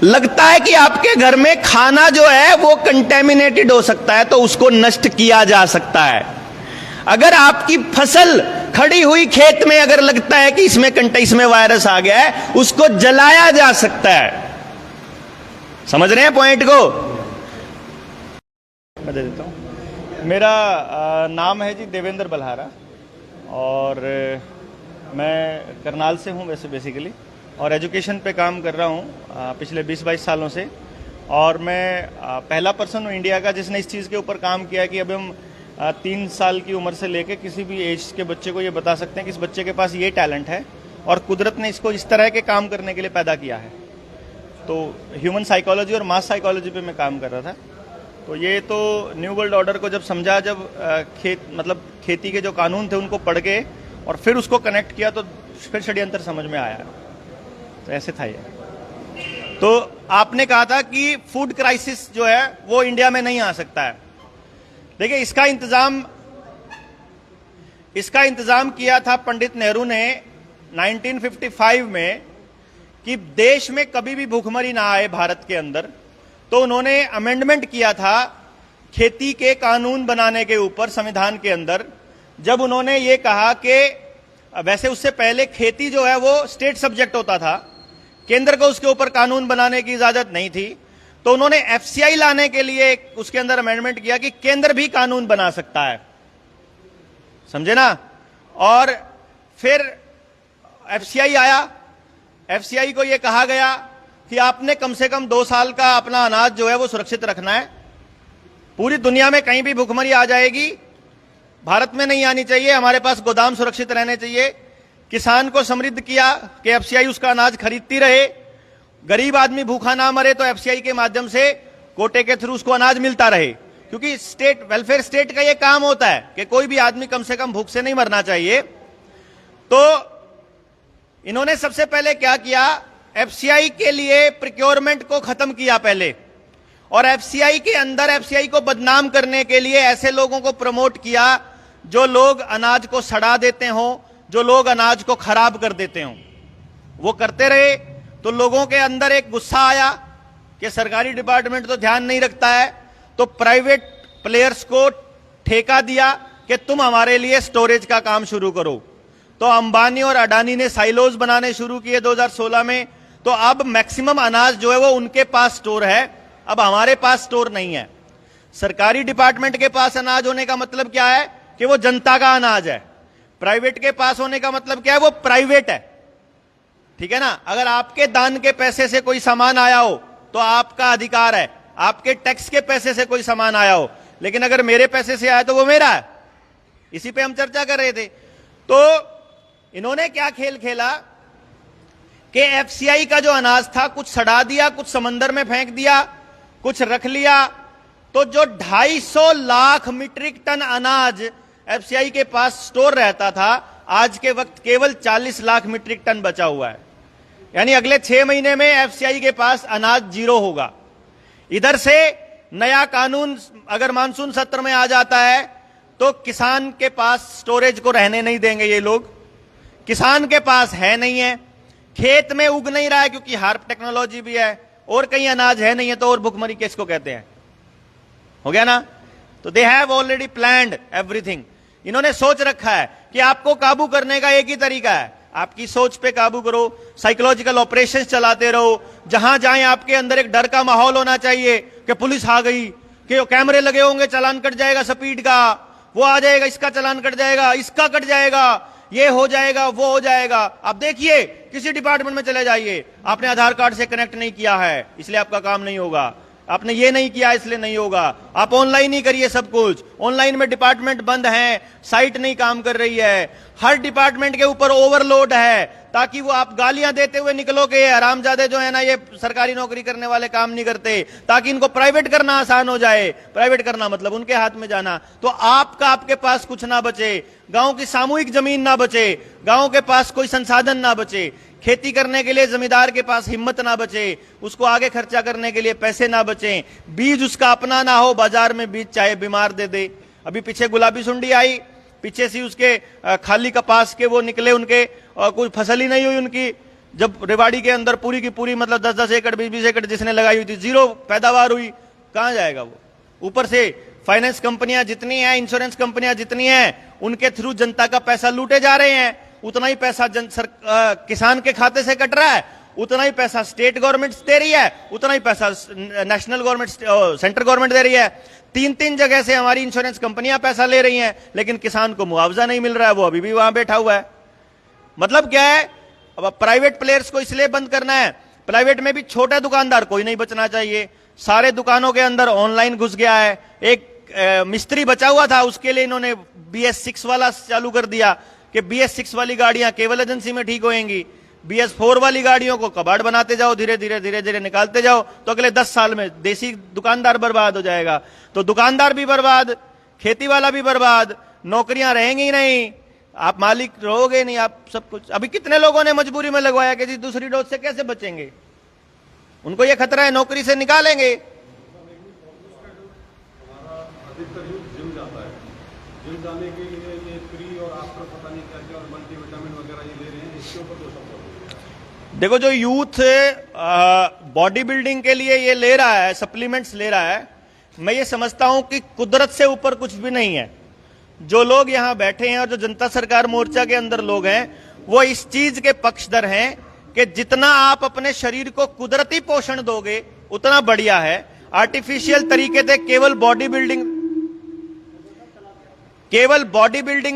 लगता है कि आपके घर में खाना जो है वो कंटेमिनेटेड हो सकता है, तो उसको नष्ट किया जा सकता है। अगर आपकी फसल खड़ी हुई खेत में अगर लगता है कि इसमें वायरस आ गया है, उसको जलाया जा सकता है। समझ रहे हैं पॉइंट को? मैं दे देता हूं। मेरा नाम है जी देवेंद्र बल्हारा, और मैं करनाल से हूं वैसे बेसिकली, और एजुकेशन पे काम कर रहा हूं पिछले 20-22 सालों से। और मैं पहला पर्सन हूं इंडिया का जिसने इस चीज़ के ऊपर काम किया कि अभी हम 3 साल की उम्र से लेकर किसी भी एज के बच्चे को ये बता सकते हैं कि इस बच्चे के पास ये टैलेंट है और कुदरत ने इसको इस तरह के काम करने के लिए पैदा किया है। तो ह्यूमन साइकोलॉजी और मास साइकोलॉजी पे मैं काम कर रहा था। तो ये तो न्यू वर्ल्ड ऑर्डर को जब समझा, जब खेती के जो कानून थे उनको पढ़ के और फिर उसको कनेक्ट किया, तो फिर षड्यंत्र समझ में आया। तो ऐसे था ये। तो आपने कहा था कि फूड क्राइसिस जो है वो इंडिया में नहीं आ सकता है। देखिए, इसका इंतजाम किया था पंडित नेहरू ने 1955 में कि देश में कभी भी भूखमरी ना आए भारत के अंदर। तो उन्होंने अमेंडमेंट किया था खेती के कानून बनाने के ऊपर संविधान के अंदर, जब उन्होंने ये कहा कि वैसे उससे पहले खेती जो है वो स्टेट सब्जेक्ट होता था, केंद्र को उसके ऊपर कानून बनाने की इजाजत नहीं थी। तो उन्होंने एफसीआई लाने के लिए उसके अंदर अमेंडमेंट किया कि केंद्र भी कानून बना सकता है। समझे ना? और फिर एफसीआई आया। एफसीआई को यह कहा गया कि आपने कम से कम 2 साल का अपना अनाज जो है वो सुरक्षित रखना है। पूरी दुनिया में कहीं भी भुखमरी आ जाएगी, भारत में नहीं आनी चाहिए, हमारे पास गोदाम सुरक्षित रहने चाहिए। किसान को समृद्ध किया कि एफसीआई उसका अनाज खरीदती रहे, गरीब आदमी भूखा ना मरे, तो एफसीआई के माध्यम से कोटे के थ्रू उसको अनाज मिलता रहे। क्योंकि स्टेट वेलफेयर स्टेट का यह काम होता है कि कोई भी आदमी कम से कम भूख से नहीं मरना चाहिए। तो इन्होंने सबसे पहले क्या किया, एफसीआई के लिए प्रिक्योरमेंट को खत्म किया पहले, और एफसीआई के अंदर एफसीआई को बदनाम करने के लिए ऐसे लोगों को प्रमोट किया जो लोग अनाज को सड़ा देते हों, जो लोग अनाज को खराब कर देते हों। वो करते रहे तो लोगों के अंदर एक गुस्सा आया कि सरकारी डिपार्टमेंट तो ध्यान नहीं रखता है, तो प्राइवेट प्लेयर्स को ठेका दिया कि तुम हमारे लिए स्टोरेज का काम शुरू करो। तो अंबानी और अडानी ने साइलोज बनाने शुरू किए 2016 में। तो अब मैक्सिमम अनाज जो है वो उनके पास स्टोर है, अब हमारे पास स्टोर नहीं है। सरकारी डिपार्टमेंट के पास अनाज होने का मतलब क्या है कि वो जनता का अनाज है। प्राइवेट के पास होने का मतलब क्या है, वो प्राइवेट है। ठीक है ना? अगर आपके दान के पैसे से कोई सामान आया हो तो आपका अधिकार है, आपके टैक्स के पैसे से कोई सामान आया हो, लेकिन अगर मेरे पैसे से आया तो वो मेरा है। इसी पे हम चर्चा कर रहे थे। तो इन्होंने क्या खेल खेला कि एफसीआई का जो अनाज था कुछ सड़ा दिया, कुछ समंदर में फेंक दिया, कुछ रख लिया। तो जो 250 लाख मीट्रिक टन अनाज एफसीआई के पास स्टोर रहता था, आज के वक्त केवल 40 लाख मीट्रिक टन बचा हुआ है। यानी अगले 6 महीने में एफसीआई के पास अनाज जीरो होगा। इधर से नया कानून अगर मानसून सत्र में आ जाता है तो किसान के पास स्टोरेज को रहने नहीं देंगे ये लोग। किसान के पास है नहीं है, खेत में उग नहीं रहा है क्योंकि हार्प टेक्नोलॉजी भी है, और कहीं अनाज है नहीं है, तो और भुखमरी किसको कहते हैं? हो गया ना? तो they have already planned everything. इन्होंने सोच रखा है कि आपको काबू करने का एक ही तरीका है, आपकी सोच पे काबू करो, साइकोलॉजिकल ऑपरेशंस चलाते रहो। जहां जाएं आपके अंदर एक डर का माहौल होना चाहिए कि पुलिस आ गई, कि कैमरे लगे होंगे, चालान कट जाएगा स्पीड का, वो आ जाएगा, इसका चालान कट जाएगा, इसका कट जाएगा, ये हो जाएगा, वो हो जाएगा। आप देखिए, किसी डिपार्टमेंट में चले जाइए, आपने आधार कार्ड से कनेक्ट नहीं किया है इसलिए आपका काम नहीं होगा, आपने ये नहीं किया इसलिए नहीं होगा, आप ऑनलाइन ही करिए सब कुछ। ऑनलाइन में डिपार्टमेंट बंद हैं, साइट नहीं काम कर रही है, हर डिपार्टमेंट के ऊपर ओवरलोड है, ताकि वो आप गालियां देते हुए निकलो कि हरामजादे जो है ना ये सरकारी नौकरी करने वाले काम नहीं करते, ताकि इनको प्राइवेट करना आसान हो जाए। प्राइवेट करना मतलब उनके हाथ में जाना। तो आपके पास कुछ ना बचे, गांव की सामूहिक जमीन ना बचे, गांव के पास कोई संसाधन ना बचे, खेती करने के लिए जमींदार के पास हिम्मत ना बचे, उसको आगे खर्चा करने के लिए पैसे ना बचे, बीज उसका अपना ना हो, बाजार में बीज चाहे बीमार दे दे। अभी पीछे गुलाबी सुंडी आई, पीछे से उसके खाली कपास के वो निकले, उनके कोई फसल ही नहीं हुई उनकी। जब रेवाड़ी के अंदर पूरी की पूरी मतलब 10-10 एकड़ 20-20 एकड़ जिसने लगाई हुई थी, जीरो पैदावार हुई, कहां जाएगा वो? ऊपर से फाइनेंस कंपनियां जितनी हैं, इंश्योरेंस कंपनियां जितनी हैं, उनके थ्रू जनता का पैसा लूटे जा रहे हैं। उतना ही पैसा किसान के खाते से कट रहा है, उतना ही पैसा स्टेट गवर्नमेंट दे रही है, उतना ही पैसा नेशनल गवर्नमेंट, सेंट्रल गवर्नमेंट दे रही है। 3-3 जगह से हमारी इंश्योरेंस कंपनियां पैसा ले रही हैं, लेकिन किसान को मुआवजा नहीं मिल रहा है, वो अभी भी वहां बैठा हुआ है। मतलब क्या है? अब प्राइवेट प्लेयर्स को इसलिए बंद करना है, प्राइवेट में भी छोटा दुकानदार कोई नहीं बचना चाहिए। सारे दुकानों के अंदर ऑनलाइन घुस गया है। एक मिस्त्री बचा हुआ था, उसके लिए इन्होंने BS6 वाला चालू कर दिया कि BS6 वाली गाड़ियां केवल एजेंसी में ठीक होएंगी, BS4 वाली गाड़ियों को कबाड़ बनाते जाओ, धीरे धीरे निकालते जाओ, तो अगले 10 साल में देसी दुकानदार बर्बाद हो जाएगा। तो दुकानदार भी बर्बाद, खेती वाला भी बर्बाद, नौकरियां रहेंगी ही नहीं, आप मालिक रहोगे नहीं, आप सब कुछ। अभी कितने लोगों ने मजबूरी में लगवाया कि जी दूसरी डोज से कैसे बचेंगे, उनको ये खतरा है नौकरी से निकालेंगे। अधिकतर यूथ जिम जाता है, जिम जाने के लिए ये प्री और आफ्टर पता नहीं क्या क्या और मल्टीविटामिन वगैरह ये ले रहे हैं, इसके ऊपर तो सब। देखो, जो यूथ बॉडी बिल्डिंग के लिए ये ले रहा है, सप्लीमेंट्स ले रहा है, मैं ये समझता हूं कि कुदरत से ऊपर कुछ भी नहीं है। जो लोग यहां बैठे हैं और जो जनता सरकार मोर्चा के अंदर लोग हैं, वो इस चीज के पक्षधर हैं कि जितना आप अपने शरीर को कुदरती पोषण दोगे उतना बढ़िया है। आर्टिफिशियल तरीके से केवल बॉडी बिल्डिंग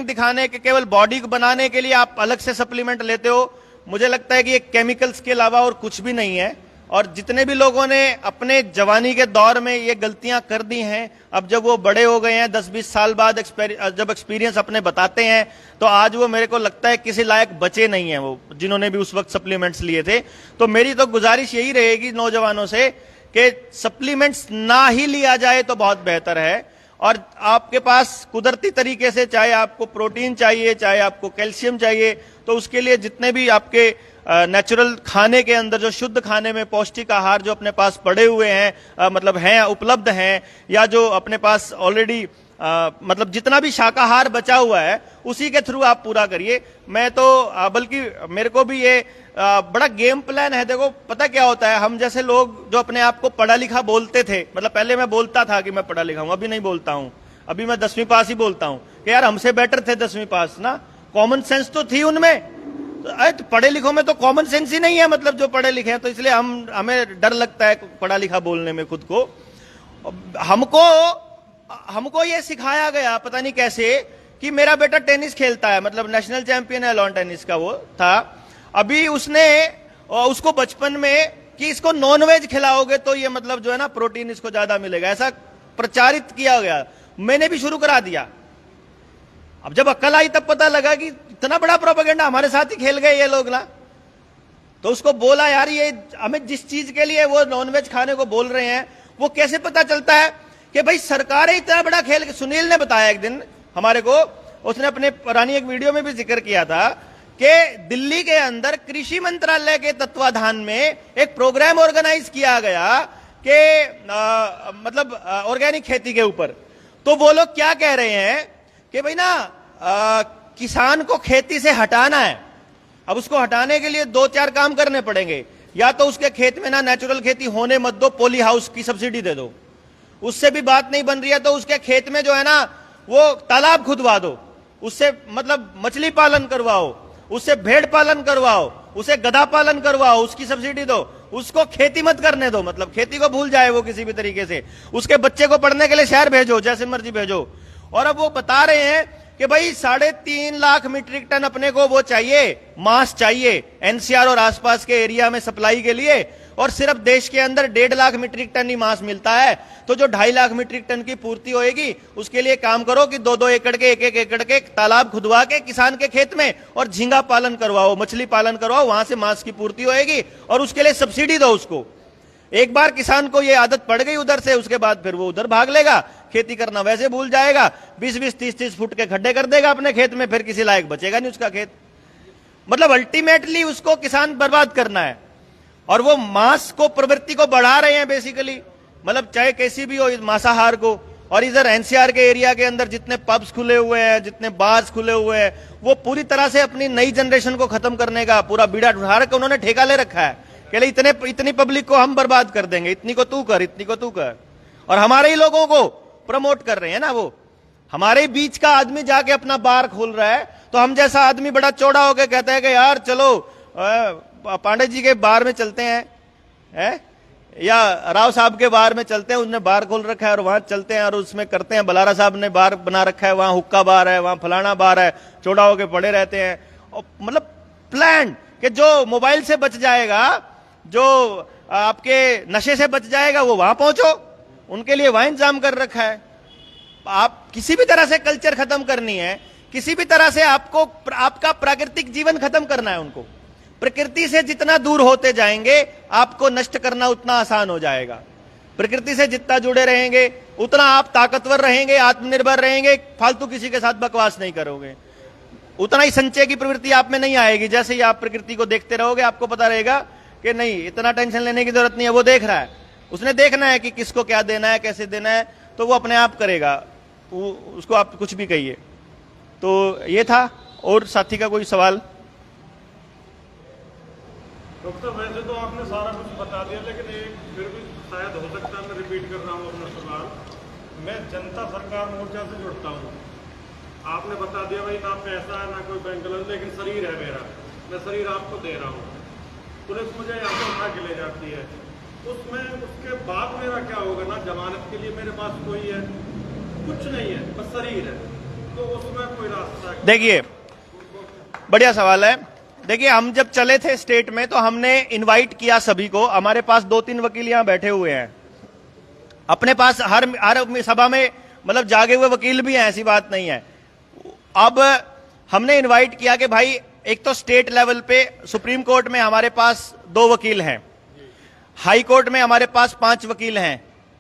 दिखाने के, केवल बॉडी को बनाने के लिए आप अलग से सप्लीमेंट लेते हो। मुझे लगता है कि ये केमिकल्स के अलावा और कुछ भी नहीं है। और जितने भी लोगों ने अपने जवानी के दौर में ये गलतियां कर दी हैं, अब जब वो बड़े हो गए हैं, 10-20 साल बाद जब एक्सपीरियंस अपने बताते हैं, तो आज वो मेरे को लगता है किसी लायक बचे नहीं हैं वो, जिन्होंने भी उस वक्त सप्लीमेंट्स लिए थे। तो मेरी तो गुजारिश यही रहेगी नौजवानों से कि सप्लीमेंट्स ना ही लिया जाए तो बहुत बेहतर है। और आपके पास कुदरती तरीके से, चाहे आपको प्रोटीन चाहिए, चाहे आपको कैल्शियम चाहिए, तो उसके लिए जितने भी आपके नेचुरल खाने के अंदर, जो शुद्ध खाने में पौष्टिक आहार जो अपने पास पड़े हुए हैं, मतलब हैं, उपलब्ध हैं, या जो अपने पास ऑलरेडी मतलब जितना भी शाकाहार बचा हुआ है, उसी के थ्रू आप पूरा करिए। मैं तो बल्कि मेरे को भी ये बड़ा गेम प्लान है। देखो, पता क्या होता है, हम जैसे लोग जो अपने आप को पढ़ा लिखा बोलते थे, मतलब पहले मैं बोलता था कि मैं पढ़ा लिखा हूं, अभी नहीं बोलता हूं, अभी मैं 10वीं पास ही बोलता हूं कि यार हमसे बेटर थे 10वीं पास ना, कॉमन सेंस तो थी उनमें। तो पढ़े लिखों में तो कॉमन सेंस ही नहीं है, मतलब जो पढ़े लिखे हैं, तो इसलिए हमें डर लगता है पढ़ा लिखा बोलने में खुद को। हमको ये सिखाया गया पता नहीं कैसे कि मेरा बेटा टेनिस खेलता है, मतलब नेशनल चैंपियन है लॉन टेनिस का वो था। अभी उसको बचपन में कि इसको नॉनवेज खिलाओगे तो ये मतलब जो है ना प्रोटीन इसको ज्यादा मिलेगा, ऐसा प्रचारित किया गया। मैंने भी शुरू करा दिया। अब जब अक्ल आई तब पता लगा कि इतना बड़ा प्रोपेगेंडा हमारे साथ ही खेल गए ये लोग ना। तो उसको बोला, यार ये हमें जिस चीज के लिए वो नॉनवेज खाने को बोल रहे हैं, वो कैसे पता चलता है कि भाई सरकार इतना बड़ा खेल। सुनील ने बताया एक दिन हमारे को, उसने अपने पुरानी एक वीडियो में भी जिक्र किया था कि दिल्ली के अंदर कृषि मंत्रालय के तत्वाधान में एक प्रोग्राम ऑर्गेनाइज किया गया कि मतलब ऑर्गेनिक खेती के ऊपर। तो वो लोग क्या कह रहे हैं कि भाई ना किसान को खेती से हटाना है। अब उसको हटाने के लिए 2-4 काम करने पड़ेंगे। या तो उसके खेत में ना नेचुरल खेती होने मत दो, पॉली हाउस की सब्सिडी दे दो। उससे भी बात नहीं बन रही है तो उसके खेत में जो है ना वो तालाब खुदवा दो, उससे मतलब मछली पालन करवाओ, उससे भेड़ पालन करवाओ, उसे गधा पालन करवाओ, उसकी सब्सिडी दो। उसको खेती मत करने दो, मतलब खेती को भूल जाए वो किसी भी तरीके से। उसके बच्चे को पढ़ने के लिए शहर भेजो, जैसे मर्जी भेजो। और अब वो बता रहे हैं कि भाई 3.5 लाख मीट्रिक टन अपने को वो चाहिए, मांस चाहिए एनसीआर और आसपास के एरिया में सप्लाई के लिए, और सिर्फ देश के अंदर 1.5 लाख मीट्रिक टन ही मांस मिलता है। तो जो 2.5 लाख मीट्रिक टन की पूर्ति होएगी, उसके लिए काम करो कि 2-2 एकड़ के, 1-1 एकड़ के तालाब खुदवा के किसान के खेत में और झींगा पालन करवाओ, मछली पालन करवाओ, वहां से मांस की पूर्ति होएगी और उसके लिए सब्सिडी दो उसको। एक बार किसान को ये आदत पड़ गई उधर से, उसके बाद फिर वो उधर भाग लेगा, खेती करना वैसे भूल जाएगा, 20-20, 30-30 फुट के खड्डे कर देगा अपने खेत में, फिर किसी लायक बचेगा नहीं उसका खेत। मतलब अल्टीमेटली उसको किसान बर्बाद करना है। और वो मांस को, प्रवृत्ति को बढ़ा रहे हैं बेसिकली, मतलब चाहे कैसी भी हो मांसाहार को। और इधर एनसीआर के एरिया के अंदर जितने पब्स खुले हुए हैं, जितने बार्स खुले हुए हैं, वो पूरी तरह से अपनी नई जनरेशन को खत्म करने का पूरा बीड़ा उठा रखा, उन्होंने ठेका ले रखा है कि इतनी पब्लिक को हम बर्बाद कर देंगे, इतनी को तू कर, इतनी को तू कर। और हमारे ही लोगों को प्रमोट कर रहे हैं ना। वो हमारे बीच का आदमी जाके अपना बार खोल रहा है, तो हम जैसा आदमी बड़ा चौड़ा होकर कहता है कि यार चलो पांडे जी के बार में चलते हैं, या राव साहब के बार में चलते हैं, उसने बार खोल रखा है और वहां चलते हैं और उसमें करते हैं। बलारा साहब ने बार बना रखा है, वहां हुक्का बार है, वहां फलाना बार है, चौड़ा होके पड़े रहते हैं। और मतलब प्लान कि जो मोबाइल से बच जाएगा, जो आपके नशे से बच जाएगा, वो वहां पहुंचो, उनके लिए वहां इंतजाम कर रखा है। आप किसी भी तरह से कल्चर खत्म करनी है, किसी भी तरह से आपको आपका प्राकृतिक जीवन खत्म करना है, उनको प्रकृति से जितना दूर होते जाएंगे आपको नष्ट करना उतना आसान हो जाएगा। प्रकृति से जितना जुड़े रहेंगे उतना आप ताकतवर रहेंगे, आत्मनिर्भर रहेंगे, फालतू किसी के साथ बकवास नहीं करोगे, उतना ही संचय की प्रवृत्ति आप में नहीं आएगी। जैसे ही आप प्रकृति को देखते रहोगे आपको पता रहेगा कि नहीं, इतना टेंशन लेने की जरूरत नहीं है, वो देख रहा है, उसने देखना है कि किसको क्या देना है, कैसे देना है, तो वो अपने आप करेगा, उसको आप कुछ भी कहिए। तो ये था। और साथी का कोई सवाल? डॉक्टर वैसे तो आपने सारा कुछ बता दिया, लेकिन एक फिर भी शायद हो सकता है, मैं रिपीट कर रहा हूँ अपना सवाल। मैं जनता सरकार मोर्चा से जुड़ता हूँ। आपने बता दिया भाई ना पैसा है ना कोई बैंक बैलेंस, लेकिन शरीर है मेरा, मैं शरीर आपको दे रहा हूँ। पुलिस मुझे यहाँ से उठा के ले जाती है, उसमें उसके बाद मेरा क्या होगा? ना जमानत के लिए मेरे पास कोई है, कुछ नहीं है, बस शरीर है, तो उसमें कोई रास्ता? देखिए, बढ़िया सवाल है। देखिए, हम जब चले थे स्टेट में तो हमने इनवाइट किया सभी को। हमारे पास 2-3 वकील यहां बैठे हुए हैं, अपने पास हर सभा में मतलब जागे हुए वकील भी हैं, ऐसी बात नहीं है। अब हमने इनवाइट किया कि भाई एक तो स्टेट लेवल पे सुप्रीम कोर्ट में हमारे पास 2 वकील हैं, हाई कोर्ट में हमारे पास 5 वकील हैं,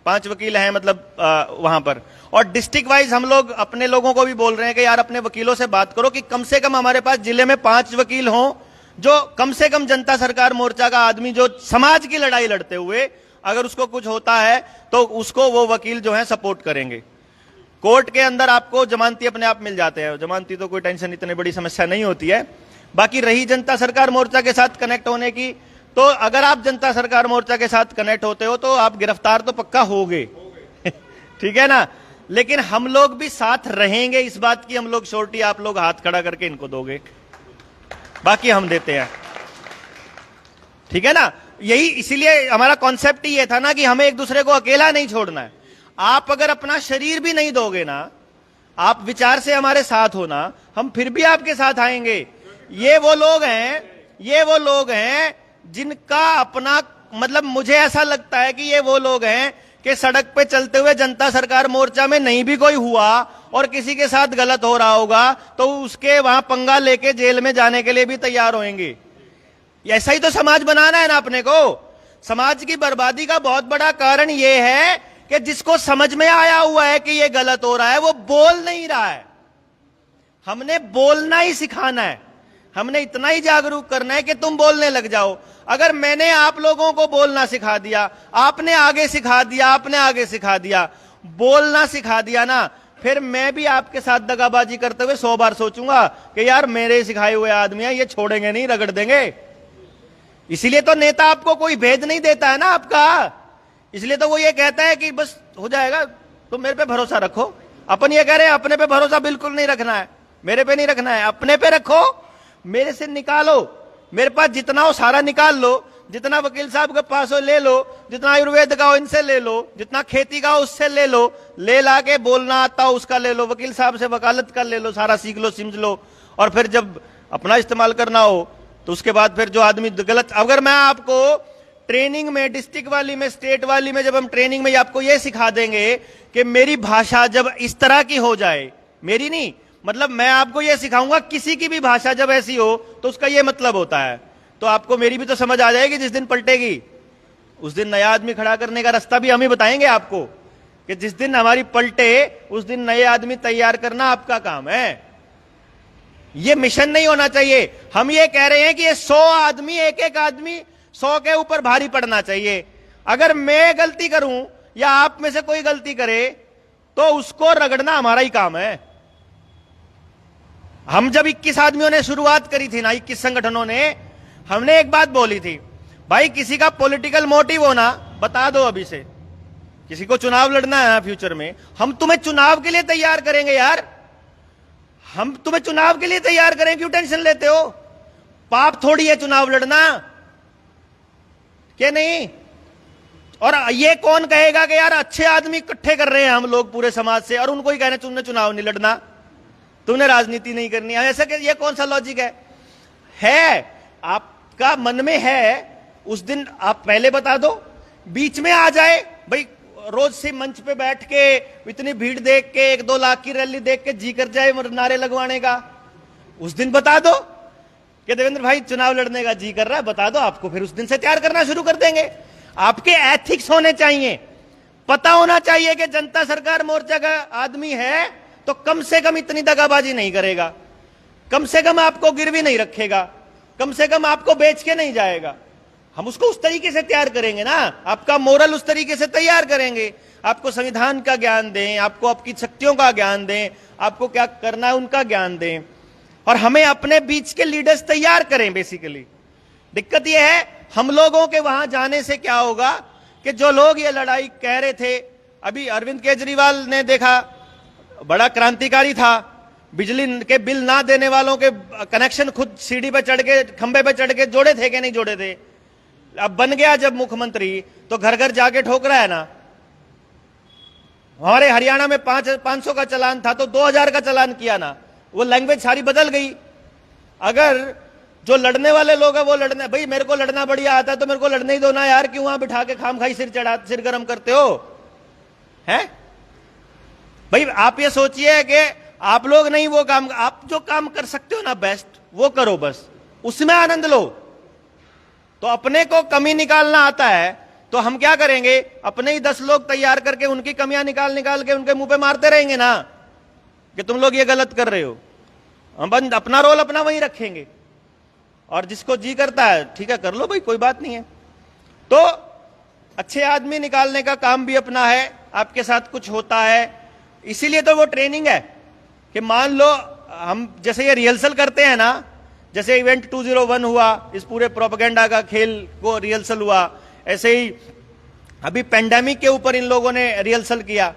5 वकील हैं मतलब वहां पर, और डिस्ट्रिक्ट वाइज हम लोग अपने लोगों को भी बोल रहे हैं कि यार अपने वकीलों से बात करो कि कम से कम हमारे पास जिले में 5 वकील हों, जो कम से कम जनता सरकार मोर्चा का आदमी जो समाज की लड़ाई लड़ते हुए अगर उसको कुछ होता है तो उसको वो वकील जो है सपोर्ट करेंगे। कोर्ट के अंदर आपको जमानती अपने आप मिल जाते हैं, जमानती तो कोई टेंशन, इतनी बड़ी समस्या नहीं होती है। बाकी रही जनता सरकार मोर्चा के साथ कनेक्ट होने की, तो अगर आप जनता सरकार मोर्चा के साथ कनेक्ट होते हो तो आप गिरफ्तार तो पक्का होगे ठीक है ना, लेकिन हम लोग भी साथ रहेंगे, इस बात की हम लोग श्योरिटी आप लोग हाथ खड़ा करके इनको दोगे, बाकी हम देते हैं, ठीक है ना। यही इसीलिए हमारा कॉन्सेप्ट ही ये था ना कि हमें एक दूसरे को अकेला नहीं छोड़ना है। आप अगर अपना शरीर भी नहीं दोगे ना, आप विचार से हमारे साथ हो ना, हम फिर भी आपके साथ आएंगे। ये वो लोग हैं जिनका अपना मतलब, मुझे ऐसा लगता है कि ये वो लोग हैं कि सड़क पे चलते हुए जनता सरकार मोर्चा में नहीं भी कोई हुआ और किसी के साथ गलत हो रहा होगा तो उसके वहां पंगा लेके जेल में जाने के लिए भी तैयार होंगे। ऐसा ही तो समाज बनाना है ना अपने को। समाज की बर्बादी का बहुत बड़ा कारण यह है कि जिसको समझ में आया हुआ है कि यह गलत हो रहा है वो बोल नहीं रहा है। हमने बोलना ही सिखाना है, हमने इतना ही जागरूक करना है कि तुम बोलने लग जाओ। अगर मैंने आप लोगों को बोलना सिखा दिया, आपने आगे सिखा दिया, आपने आगे सिखा दिया, बोलना सिखा दिया ना, फिर मैं भी आपके साथ दगाबाजी करते हुए 100 बार सोचूंगा कि यार मेरे सिखाए हुए आदमी है, ये छोड़ेंगे नहीं, रगड़ देंगे। इसीलिए तो नेता आपको कोई भेद नहीं देता है ना आपका, इसलिए तो वो ये कहता है कि बस हो जाएगा, तुम मेरे पे भरोसा रखो। अपन ये कह रहे हैं अपने पे भरोसा बिल्कुल नहीं रखना है, मेरे पे नहीं रखना है, अपने पे रखो, मेरे से निकालो, मेरे पास जितना हो सारा निकाल लो, जितना वकील साहब के पास हो ले लो, जितना आयुर्वेद का हो इनसे ले लो, जितना खेती का हो उससे ले लो, ले ला के बोलना आता हो उसका ले लो, वकील साहब से वकालत का ले लो, सारा सीख लो, समझ लो, और फिर जब अपना इस्तेमाल करना हो तो उसके बाद फिर जो आदमी गलत, अगर मैं आपको ट्रेनिंग में, डिस्ट्रिक्ट वाली में, स्टेट वाली में, जब हम ट्रेनिंग में आपको यह सिखा देंगे कि मेरी भाषा जब इस तरह की हो जाए, मेरी नहीं मतलब मैं आपको यह सिखाऊंगा किसी की भी भाषा जब ऐसी हो तो उसका यह मतलब होता है, तो आपको मेरी भी तो समझ आ जाएगी। जिस दिन पलटेगी उस दिन नया आदमी खड़ा करने का रास्ता भी हम ही बताएंगे आपको कि जिस दिन हमारी पलटे उस दिन नए आदमी तैयार करना आपका काम है। यह मिशन नहीं होना चाहिए। हम ये कह रहे हैं कि ये 100 आदमी, एक एक आदमी 100 के ऊपर भारी पड़ना चाहिए। अगर मैं गलती करूं या आप में से कोई गलती करे तो उसको रगड़ना हमारा ही काम है। हम जब 21 आदमियों ने शुरुआत करी थी ना, 21 संगठनों ने, हमने एक बात बोली थी, भाई किसी का पॉलिटिकल मोटिव हो ना, बता दो अभी से, किसी को चुनाव लड़ना है फ्यूचर में, हम तुम्हें चुनाव के लिए तैयार करेंगे यार, हम तुम्हें चुनाव के लिए तैयार करें, क्यों टेंशन लेते हो? पाप थोड़ी है चुनाव लड़ना, क्या नहीं? और ये कौन कहेगा कि यार अच्छे आदमी इकट्ठे कर रहे हैं हम लोग पूरे समाज से, और उनको ही कहना तुमने चुनाव नहीं लड़ना, तुमने राजनीति नहीं करनी है, ऐसा ये कौन सा लॉजिक है? आपका मन में है, उस दिन आप पहले बता दो, बीच में आ जाए भाई, रोज से मंच पे बैठ के इतनी भीड़ देख के 1-2 लाख की रैली देख के जी कर जाए नारे लगवाने का, उस दिन बता दो कि देवेंद्र भाई चुनाव लड़ने का जी कर रहा है, बता दो, आपको फिर उस दिन से तैयार करना शुरू कर देंगे। आपके एथिक्स होने चाहिए, पता होना चाहिए कि जनता सरकार मोर्चा का आदमी है तो कम से कम इतनी दगाबाजी नहीं करेगा, कम से कम आपको गिरवी नहीं रखेगा, कम से कम आपको बेच के नहीं जाएगा। हम उसको उस तरीके से तैयार करेंगे ना, आपका मोरल उस तरीके से तैयार करेंगे, आपको संविधान का ज्ञान दें, आपको आपकी शक्तियों का ज्ञान दें, आपको क्या करना है उनका ज्ञान दें, और हमें अपने बीच के लीडर्स तैयार करें। बेसिकली दिक्कत यह है, हम लोगों के वहां जाने से क्या होगा कि जो लोग ये लड़ाई कह रहे थे, अभी अरविंद केजरीवाल ने देखा, बड़ा क्रांतिकारी था, बिजली के बिल ना देने वालों के कनेक्शन खुद सीढ़ी पे चढ़ के, खंबे पे चढ़ के जोड़े थे कि नहीं जोड़े थे। अब बन गया जब मुख्यमंत्री तो घर घर जाके ठोक रहा है ना। हमारे हरियाणा में 500 का चालान था तो 2000 का चालान किया ना, वो लैंग्वेज सारी बदल गई। अगर जो लड़ने वाले लोग हैं वो लड़ने, भाई मेरे को लड़ना बढ़िया आता है तो मेरे को लड़ने ही दो ना यार, क्यों वहां बिठा के खामखाई सिर गर्म करते हो हैं? भाई आप ये सोचिए कि आप लोग नहीं, वो काम, आप जो काम कर सकते हो ना बेस्ट वो करो, बस उसमें आनंद लो। तो अपने को कमी निकालना आता है तो हम क्या करेंगे, अपने ही 10 लोग तैयार करके उनकी कमियां निकाल के उनके मुंह पे मारते रहेंगे ना कि तुम लोग ये गलत कर रहे हो। हम बंद अपना रोल अपना वहीं रखेंगे, और जिसको जी करता है ठीक है कर लो भाई, कोई बात नहीं है। तो अच्छे आदमी निकालने का काम भी अपना है, आपके साथ कुछ होता है, इसीलिए तो वो ट्रेनिंग है कि मान लो हम जैसे ये रिहर्सल करते हैं ना, जैसे इवेंट 201 हुआ, इस पूरे प्रोपेगेंडा का खेल को रिहर्सल हुआ, ऐसे ही अभी पेंडेमिक के ऊपर इन लोगों ने रिहर्सल किया,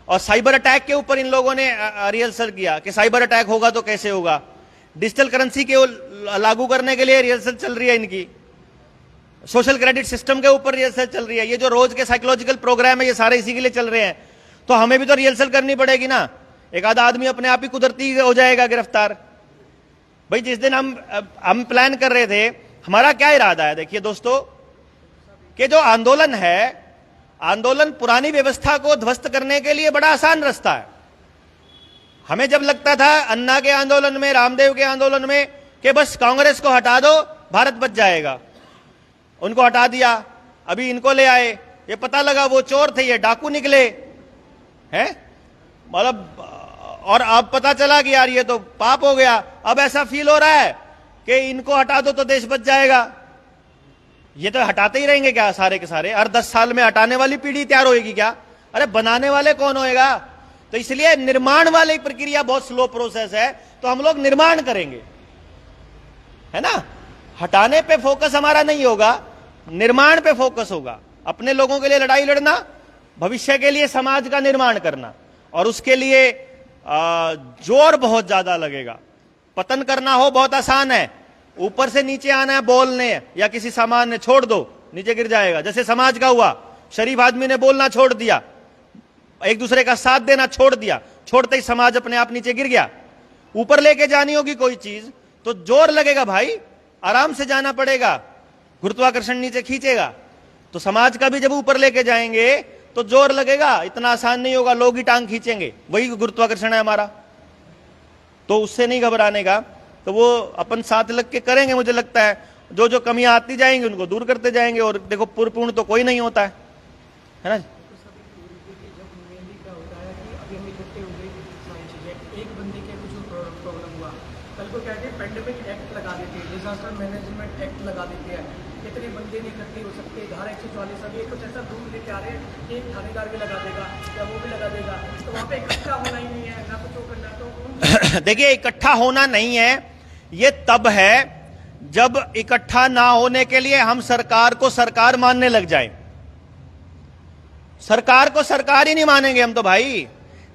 और साइबर अटैक के ऊपर इन लोगों ने रिहर्सल किया कि साइबर अटैक होगा तो कैसे होगा। डिजिटल करेंसी के लागू करने के लिए रिहर्सल चल रही है इनकी, सोशल क्रेडिट सिस्टम के ऊपर रिहर्सल चल रही है, ये जो रोज के साइकोलॉजिकल प्रोग्राम है ये सारे इसी के लिए चल रहे हैं। तो हमें भी तो रिहर्सल करनी पड़ेगी ना, एक आधा आदमी अपने आप ही कुदरती हो जाएगा गिरफ्तार। भाई जिस दिन हम प्लान कर रहे थे, हमारा क्या इरादा है, देखिए दोस्तों, कि जो आंदोलन है, आंदोलन पुरानी व्यवस्था को ध्वस्त करने के लिए बड़ा आसान रास्ता है। हमें जब लगता था अन्ना के आंदोलन में, रामदेव के आंदोलन में, कि बस कांग्रेस को हटा दो भारत बच जाएगा, उनको हटा दिया, अभी इनको ले आए, ये पता लगा वो चोर थे, ये डाकू निकले हैं, मतलब, और अब पता चला कि यार ये तो पाप हो गया। अब ऐसा फील हो रहा है कि इनको हटा दो तो देश बच जाएगा। ये तो हटाते ही रहेंगे क्या सारे के सारे? हर 10 साल में हटाने वाली पीढ़ी तैयार होएगी क्या? अरे बनाने वाले कौन होएगा? तो इसलिए निर्माण वाली प्रक्रिया बहुत स्लो प्रोसेस है, तो हम लोग निर्माण करेंगे, है ना। हटाने पे फोकस हमारा नहीं होगा, निर्माण पे फोकस होगा। अपने लोगों के लिए लड़ाई लड़ना, भविष्य के लिए समाज का निर्माण करना, और उसके लिए जोर बहुत ज्यादा लगेगा। पतन करना हो बहुत आसान है, ऊपर से नीचे आना है बोलने या किसी सामान ने छोड़ दो नीचे गिर जाएगा। जैसे समाज का हुआ, शरीफ आदमी ने बोलना छोड़ दिया, एक दूसरे का साथ देना छोड़ दिया, छोड़ते ही समाज अपने आप नीचे गिर गया। ऊपर लेके जानी होगी कोई चीज तो जोर लगेगा भाई, आराम से जाना पड़ेगा, गुरुत्वाकर्षण नीचे खींचेगा। तो समाज का भी जब ऊपर लेके जाएंगे तो जोर लगेगा, इतना आसान नहीं होगा, लोग ही टांग खींचेंगे, वही गुरुत्वाकर्षण है हमारा। तो उससे नहीं घबराने का, तो वो अपन साथ लग के करेंगे। मुझे लगता है जो जो कमियां आती जाएंगी उनको दूर करते जाएंगे, और देखो पूर्ण तो कोई नहीं होता है ना। एक बंदे के कुछ प्रॉब्लम हुआ, कल को क्या है पेंडेमिक एक्ट लगा देते हैं, डिजास्टर मैनेजमेंट एक्ट लगा देते हैं, इतने बंदे नहीं इकट्ठे हो सकते, धारा 144 अभी कुछ ऐसा रूल लेके आ रहे हैं कि एक थानेदार भी लगा देगा या वो भी लगा देगा, तो वहाँ पे इकट्ठा होना ही नहीं है ना कुछ वो करना। तो देखिए इकट्ठा होना नहीं है, ये तब है जब इकट्ठा ना होने के लिए हम सरकार को सरकार मानने लग जाए। सरकार को सरकार ही नहीं मानेंगे हम तो भाई।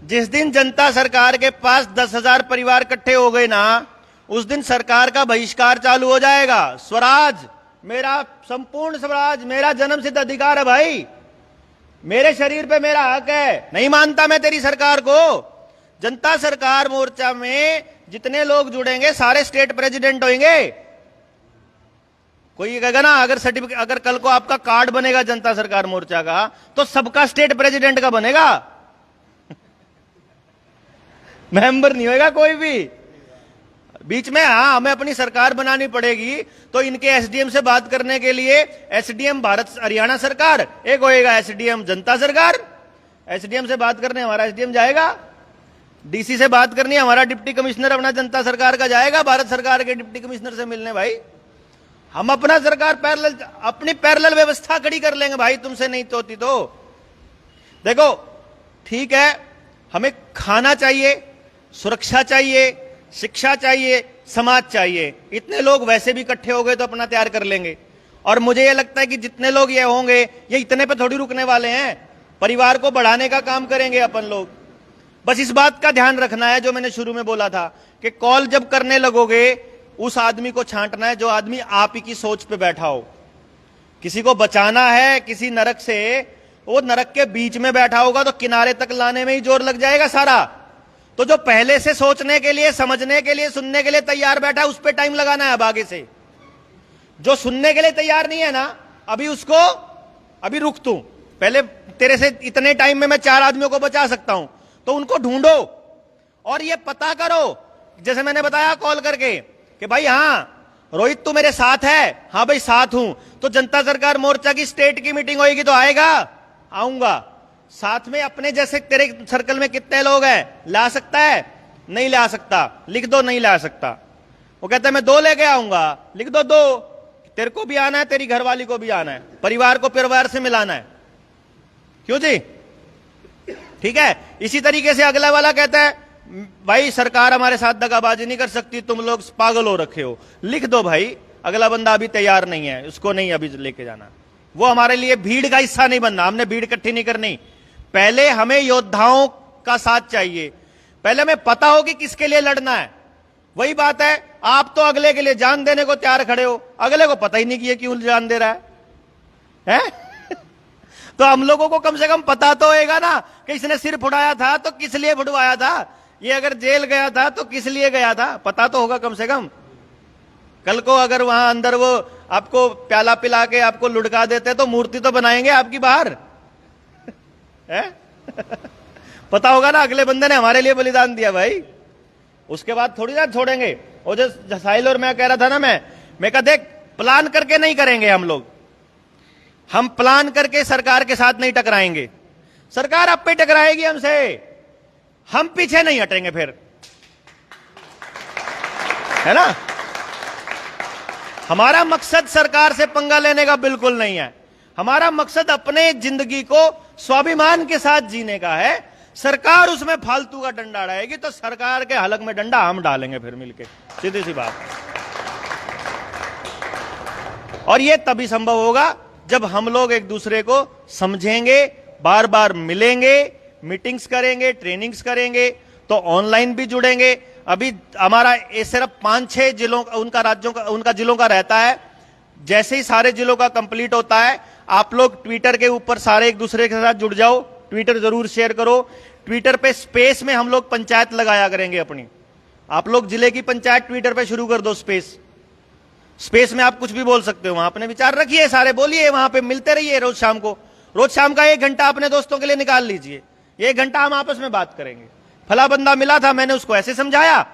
जिस दिन जनता सरकार के पास 10,000 परिवार इकट्ठे हो गए ना, उस दिन सरकार का बहिष्कार चालू हो जाएगा। स्वराज मेरा संपूर्ण स्वराज मेरा जन्मसिद्ध अधिकार है भाई, मेरे शरीर पे मेरा हक है। नहीं मानता मैं तेरी सरकार को। जनता सरकार मोर्चा में जितने लोग जुड़ेंगे सारे स्टेट प्रेसिडेंट होंगे। कोई कहेगा ना अगर सर्टिफिकेट, अगर कल को आपका कार्ड बनेगा जनता सरकार मोर्चा का, तो सबका स्टेट प्रेसिडेंट का बनेगा मेंबर नहीं होगा कोई भी बीच में। हाँ, हमें अपनी सरकार बनानी पड़ेगी तो इनके एसडीएम से बात करने के लिए एसडीएम भारत हरियाणा सरकार, एक होएगा एसडीएम जनता सरकार। एसडीएम से बात करने हमारा एसडीएम जाएगा, डीसी से बात करनी हमारा डिप्टी कमिश्नर अपना जनता सरकार का जाएगा भारत सरकार के डिप्टी कमिश्नर से मिलने। भाई हम अपना सरकार पैरेलल, अपनी पैरेलल व्यवस्था खड़ी कर लेंगे भाई, तुमसे नहीं होती तो। देखो ठीक है, हमें खाना चाहिए, सुरक्षा चाहिए, शिक्षा चाहिए, समाज चाहिए। इतने लोग वैसे भी इकट्ठे हो गए तो अपना तैयार कर लेंगे। और मुझे यह लगता है कि जितने लोग ये होंगे ये इतने पे थोड़ी रुकने वाले हैं, परिवार को बढ़ाने का काम करेंगे अपन लोग। बस इस बात का ध्यान रखना है जो मैंने शुरू में बोला था कि कॉल जब करने लगोगे उस आदमी को छांटना है जो आदमी आप ही की सोच पे बैठा हो। किसी को बचाना है किसी नरक से, वो नरक के बीच में बैठा होगा तो किनारे तक लाने में ही जोर लग जाएगा सारा। तो जो पहले से सोचने के लिए, समझने के लिए, सुनने के लिए तैयार बैठा है उस पर टाइम लगाना है। अब आगे से जो सुनने के लिए तैयार नहीं है ना, अभी उसको अभी रुक तू, पहले तेरे से इतने टाइम में मैं 4 आदमियों को बचा सकता हूं, तो उनको ढूंढो और ये पता करो, जैसे मैंने बताया कॉल करके कि भाई हाँ रोहित तू मेरे साथ है, हाँ भाई साथ हूं, तो जनता सरकार मोर्चा की स्टेट की मीटिंग होगी तो आएगा, आऊंगा। साथ में अपने जैसे तेरे सर्कल में कितने लोग हैं, ला सकता है? नहीं ला सकता, लिख दो नहीं ला सकता। वो कहता है मैं 2 लेके आऊंगा, लिख दो 2। तेरे को भी आना है, तेरी घरवाली को भी आना है, परिवार को परिवार से मिलाना है। क्यों जी? ठीक है। इसी तरीके से अगला वाला कहता है भाई सरकार हमारे साथ दगाबाजी नहीं कर सकती, तुम लोग पागल हो रखे हो, लिख दो भाई। अगला बंदा अभी तैयार नहीं है, उसको नहीं अभी लेके जाना। वो हमारे लिए भीड़ का हिस्सा नहीं बनना, हमने भीड़ इकट्ठी नहीं करनी। पहले हमें योद्धाओं का साथ चाहिए, पहले हमें पता हो कि किसके लिए लड़ना है। वही बात है, आप तो अगले के लिए जान देने को तैयार खड़े हो, अगले को पता ही नहीं कि ये क्यों जान दे रहा है? तो हम लोगों को कम से कम पता तो होएगा ना कि इसने सिर फुड़ाया था तो किस लिए फुड़वाया था, ये अगर जेल गया था तो किस लिए गया था, पता तो होगा कम से कम। कल को अगर वहां अंदर वो आपको प्याला पिला के आपको लुढ़का देते तो मूर्ति तो बनाएंगे आपकी बाहर है? पता होगा ना अगले बंदे ने हमारे लिए बलिदान दिया भाई, उसके बाद थोड़ी ना छोड़ेंगे। और जो साहिल और मैं कह रहा था ना, मैं कहा देख प्लान करके नहीं करेंगे हम लोग, हम प्लान करके सरकार के साथ नहीं टकराएंगे, सरकार अब पे टकराएगी हमसे, हम पीछे नहीं हटेंगे फिर, है ना। हमारा मकसद सरकार से पंगा लेने का बिल्कुल नहीं है, हमारा मकसद अपने जिंदगी को स्वाभिमान के साथ जीने का है। सरकार उसमें फालतू का डंडा डालेगी तो सरकार के हलक में डंडा हम डालेंगे फिर मिलके, सीधी सी बात। और यह तभी संभव होगा जब हम लोग एक दूसरे को समझेंगे, बार बार मिलेंगे, मीटिंग्स करेंगे, ट्रेनिंग्स करेंगे, तो ऑनलाइन भी जुड़ेंगे। अभी हमारा ये सिर्फ 5-6 जिलों उनका राज्यों का उनका जिलों का रहता है। जैसे ही सारे जिलों का कंप्लीट होता है, आप लोग ट्विटर के ऊपर सारे एक दूसरे के साथ जुड़ जाओ, ट्विटर जरूर शेयर करो। ट्विटर पे स्पेस में हम लोग पंचायत लगाया करेंगे अपनी, आप लोग जिले की पंचायत ट्विटर पे शुरू कर दो। स्पेस में आप कुछ भी बोल सकते हो, वहां अपने विचार रखिए, सारे बोलिए, वहां पे मिलते रहिए रोज शाम को। रोज शाम का 1 घंटा अपने दोस्तों के लिए निकाल लीजिए, 1 घंटा हम आपस में बात करेंगे। फला बंदा मिला था, मैंने उसको ऐसे समझाया,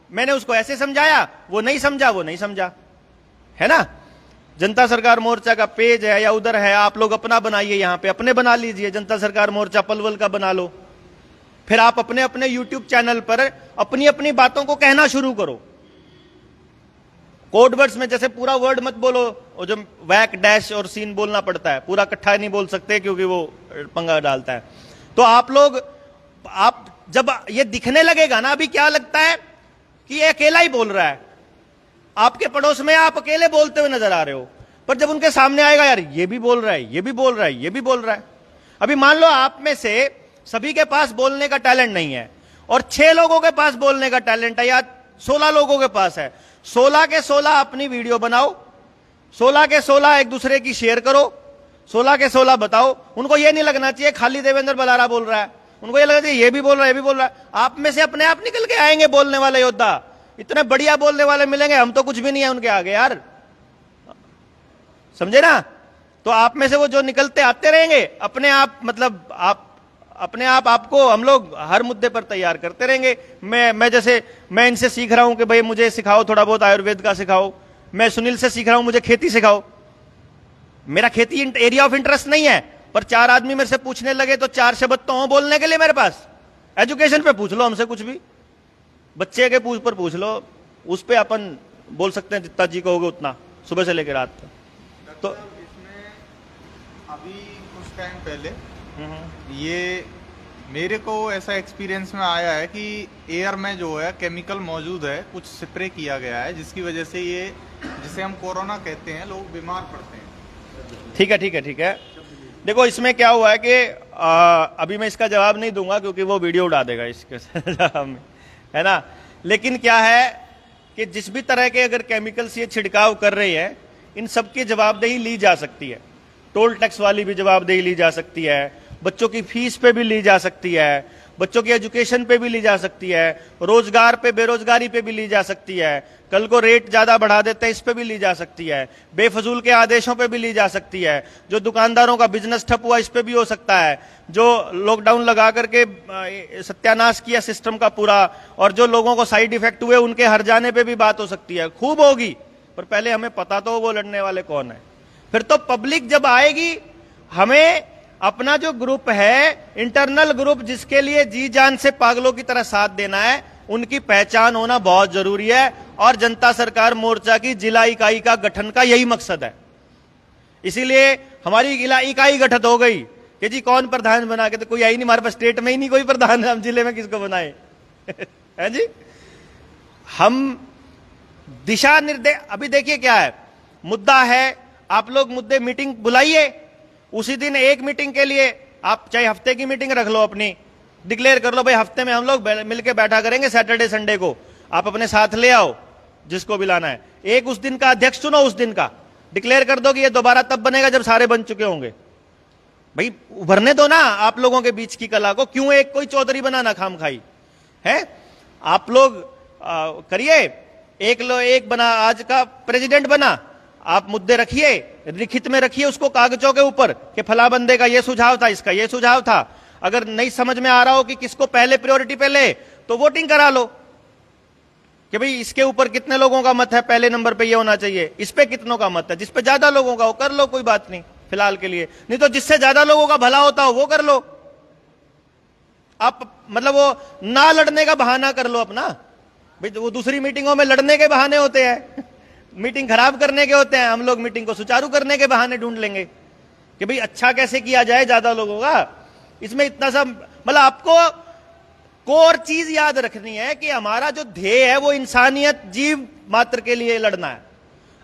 मैंने उसको ऐसे समझाया, वो नहीं समझा, वो नहीं समझा, है ना। जनता सरकार मोर्चा का पेज है या उधर है, आप लोग अपना बनाइए, यहां पे अपने बना लीजिए, जनता सरकार मोर्चा पलवल का बना लो। फिर आप अपने अपने यूट्यूब चैनल पर अपनी अपनी बातों को कहना शुरू करो। कोड वर्ड्स में जैसे पूरा वर्ड मत बोलो, और जो वैक डैश और सीन बोलना पड़ता है, पूरा इकट्ठा नहीं बोल सकते क्योंकि वो पंगा डालता है। तो आप लोग, आप जब ये दिखने लगेगा ना, अभी क्या लगता है कि ये अकेला ही बोल रहा है, आपके पड़ोस में आप अकेले बोलते हुए नजर आ रहे हो, पर जब उनके सामने आएगा यार ये भी बोल रहा है, ये भी बोल रहा है, ये भी बोल रहा है, अभी मान लो आप में से सभी के पास बोलने का टैलेंट नहीं है और 6 लोगों के पास बोलने का टैलेंट है या 16 लोगों के पास है। 16 के 16 अपनी वीडियो बनाओ, 16 के 16 एक दूसरे की शेयर करो, 16 के 16 बताओ। उनको ये नहीं लगना चाहिए खाली देवेंद्र बलारा बोल रहा है, उनको ये लगना चाहिए ये भी बोल रहा है, ये भी बोल रहा है। आप में से अपने आप निकल के आएंगे बोलने वाले योद्धा, इतने बढ़िया बोलने वाले मिलेंगे। हम तो कुछ भी नहीं है उनके आगे यार, समझे ना। तो आप में से वो जो निकलते आते रहेंगे अपने आप, मतलब आप अपने आप आपको हम लोग हर मुद्दे पर तैयार करते रहेंगे। मैं जैसे मैं इनसे सीख रहा हूं कि भाई मुझे सिखाओ, थोड़ा बहुत आयुर्वेद का सिखाओ। मैं सुनील से सीख रहा हूं मुझे खेती सिखाओ। मेरा खेती एरिया ऑफ इंटरेस्ट नहीं है, पर 4 आदमी मेरे से पूछने लगे तो 4 शब्द तो हो बोलने के लिए मेरे पास। एजुकेशन पे पूछ लो हमसे कुछ भी, बच्चे के पर पूछ लो, उस पे अपन बोल सकते हैं जितना जी कहोगे उतना, सुबह से लेकर रात तक। तो इसमें अभी कुछ टाइम पहले ये मेरे को ऐसा एक्सपीरियंस में आया है कि एयर में जो है केमिकल मौजूद है, कुछ स्प्रे किया गया है जिसकी वजह से ये, जिसे हम कोरोना कहते हैं, लोग बीमार पड़ते हैं। ठीक है ठीक है ठीक है। देखो इसमें क्या हुआ है कि अभी मैं इसका जवाब नहीं दूंगा क्योंकि वो वीडियो उड़ा देगा इसके जवाब में, है ना। लेकिन क्या है कि जिस भी तरह के अगर केमिकल्स ये छिड़काव कर रही है, इन सब की जवाबदेही ली जा सकती है। टोल टैक्स वाली भी जवाबदेही ली जा सकती है, बच्चों की फीस पे भी ली जा सकती है, बच्चों की एजुकेशन पे भी ली जा सकती है, रोजगार पे बेरोजगारी पे भी ली जा सकती है, कल को रेट ज्यादा बढ़ा देते हैं इस पे भी ली जा सकती है, बेफजूल के आदेशों पे भी ली जा सकती है, जो दुकानदारों का बिजनेस ठप हुआ इस पे भी हो सकता है, जो लॉकडाउन लगा करके सत्यानाश किया सिस्टम का पूरा, और जो लोगों को साइड इफेक्ट हुए उनके हर जाने पे भी बात हो सकती है। खूब होगी, पर पहले हमें पता तो वो लड़ने वाले कौन है। फिर तो पब्लिक जब आएगी, हमें अपना जो ग्रुप है, इंटरनल ग्रुप जिसके लिए जी जान से पागलों की तरह साथ देना है, उनकी पहचान होना बहुत जरूरी है। और जनता सरकार मोर्चा की जिला इकाई का गठन का यही मकसद है। इसीलिए हमारी जिला इकाई गठित हो गई कि जी कौन प्रधान बना के, तो कोई आई नहीं हमारे पास, स्टेट में ही नहीं कोई प्रधान, हम जिले में किसको बनाए है जी। हम दिशा निर्देश, अभी देखिए क्या है मुद्दा है, आप लोग मुद्दे मीटिंग बुलाइए, उसी दिन एक मीटिंग के लिए आप चाहे हफ्ते की मीटिंग रख लो, अपनी डिक्लेयर कर लो भाई हफ्ते में हम लोग मिलकर बैठा करेंगे, सैटरडे संडे को। आप अपने साथ ले आओ जिसको भी लाना है, एक उस दिन का अध्यक्ष चुनो, उस दिन का डिक्लेयर कर दो कि ये दोबारा तब बनेगा जब सारे बन चुके होंगे। भाई उभरने दो ना आप लोगों के बीच की कला को, क्यों एक कोई चौधरी बनाना खाम खाई है। आप लोग करिए, एक बना, आज का प्रेसिडेंट बना, आप मुद्दे रखिए, लिखित में रखिए उसको कागजों के ऊपर कि फला बंदे का ये सुझाव था, इसका ये सुझाव था। अगर नहीं समझ में आ रहा हो कि किसको पहले प्रायोरिटी पे ले, तो वोटिंग करा लो कि भाई इसके ऊपर कितने लोगों का मत है, पहले नंबर पे ये होना चाहिए, इस पे कितनों का मत है, जिस पे ज्यादा लोगों का हो कर लो, कोई बात नहीं फिलहाल के लिए। नहीं तो जिससे ज्यादा लोगों का भला होता हो वो कर लो। आप मतलब वो ना लड़ने का बहाना कर लो अपना, भाई वो दूसरी मीटिंगों में लड़ने के बहाने होते हैं मीटिंग खराब करने के होते हैं, हम लोग मीटिंग को सुचारू करने के बहाने ढूंढ लेंगे कि भाई अच्छा कैसे किया जाए ज्यादा लोगों का। इसमें इतना सा मतलब आपको कोर चीज याद रखनी है कि हमारा जो ध्येय है वो इंसानियत जीव मात्र के लिए लड़ना है।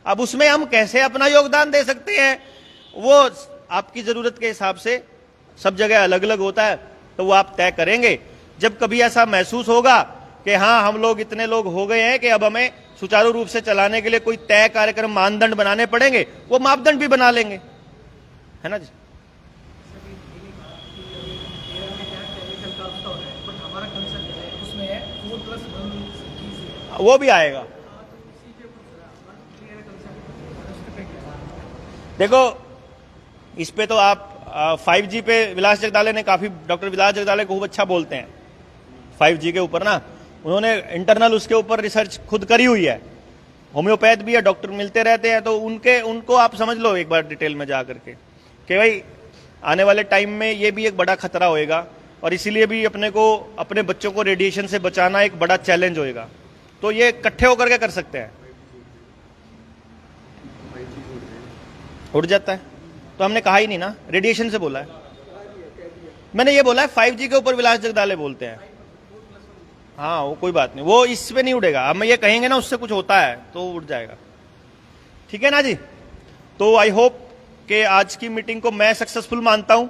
अब उसमें हम कैसे अपना योगदान दे सकते हैं वो आपकी जरूरत के हिसाब से सब जगह अलग अलग होता है, तो वो आप तय करेंगे जब कभी ऐसा महसूस होगा कि हाँ हम लोग इतने लोग हो गए हैं कि अब हमें सुचारू रूप से चलाने के लिए कोई तय कार्यक्रम मानदंड बनाने पड़ेंगे, वो मापदंड भी बना लेंगे, है ना जी। वो भी आएगा। देखो इस पे तो आप 5G पे विलास जगदाले ने काफी, डॉक्टर विलास जगदाले खूब अच्छा बोलते हैं 5G के ऊपर ना, उन्होंने इंटरनल उसके ऊपर रिसर्च खुद करी हुई है, होम्योपैथ भी है, डॉक्टर मिलते रहते हैं, तो उनको आप समझ लो एक बार डिटेल में जा करके कि भाई आने वाले टाइम में ये भी एक बड़ा खतरा होएगा, और इसीलिए भी अपने को अपने बच्चों को रेडिएशन से बचाना एक बड़ा चैलेंज होएगा। तो ये इकट्ठे होकर के कर सकते हैं। उड़ जाता है तो हमने कहा ही नहीं ना, रेडिएशन से बोला है मैंने, ये बोला है 5G के ऊपर विलास जगदाले बोलते हैं। हाँ वो कोई बात नहीं, वो इस पे नहीं उड़ेगा। हम ये कहेंगे ना उससे कुछ होता है तो उड़ जाएगा, ठीक है ना जी। तो आई होप कि आज की मीटिंग को मैं सक्सेसफुल मानता हूं।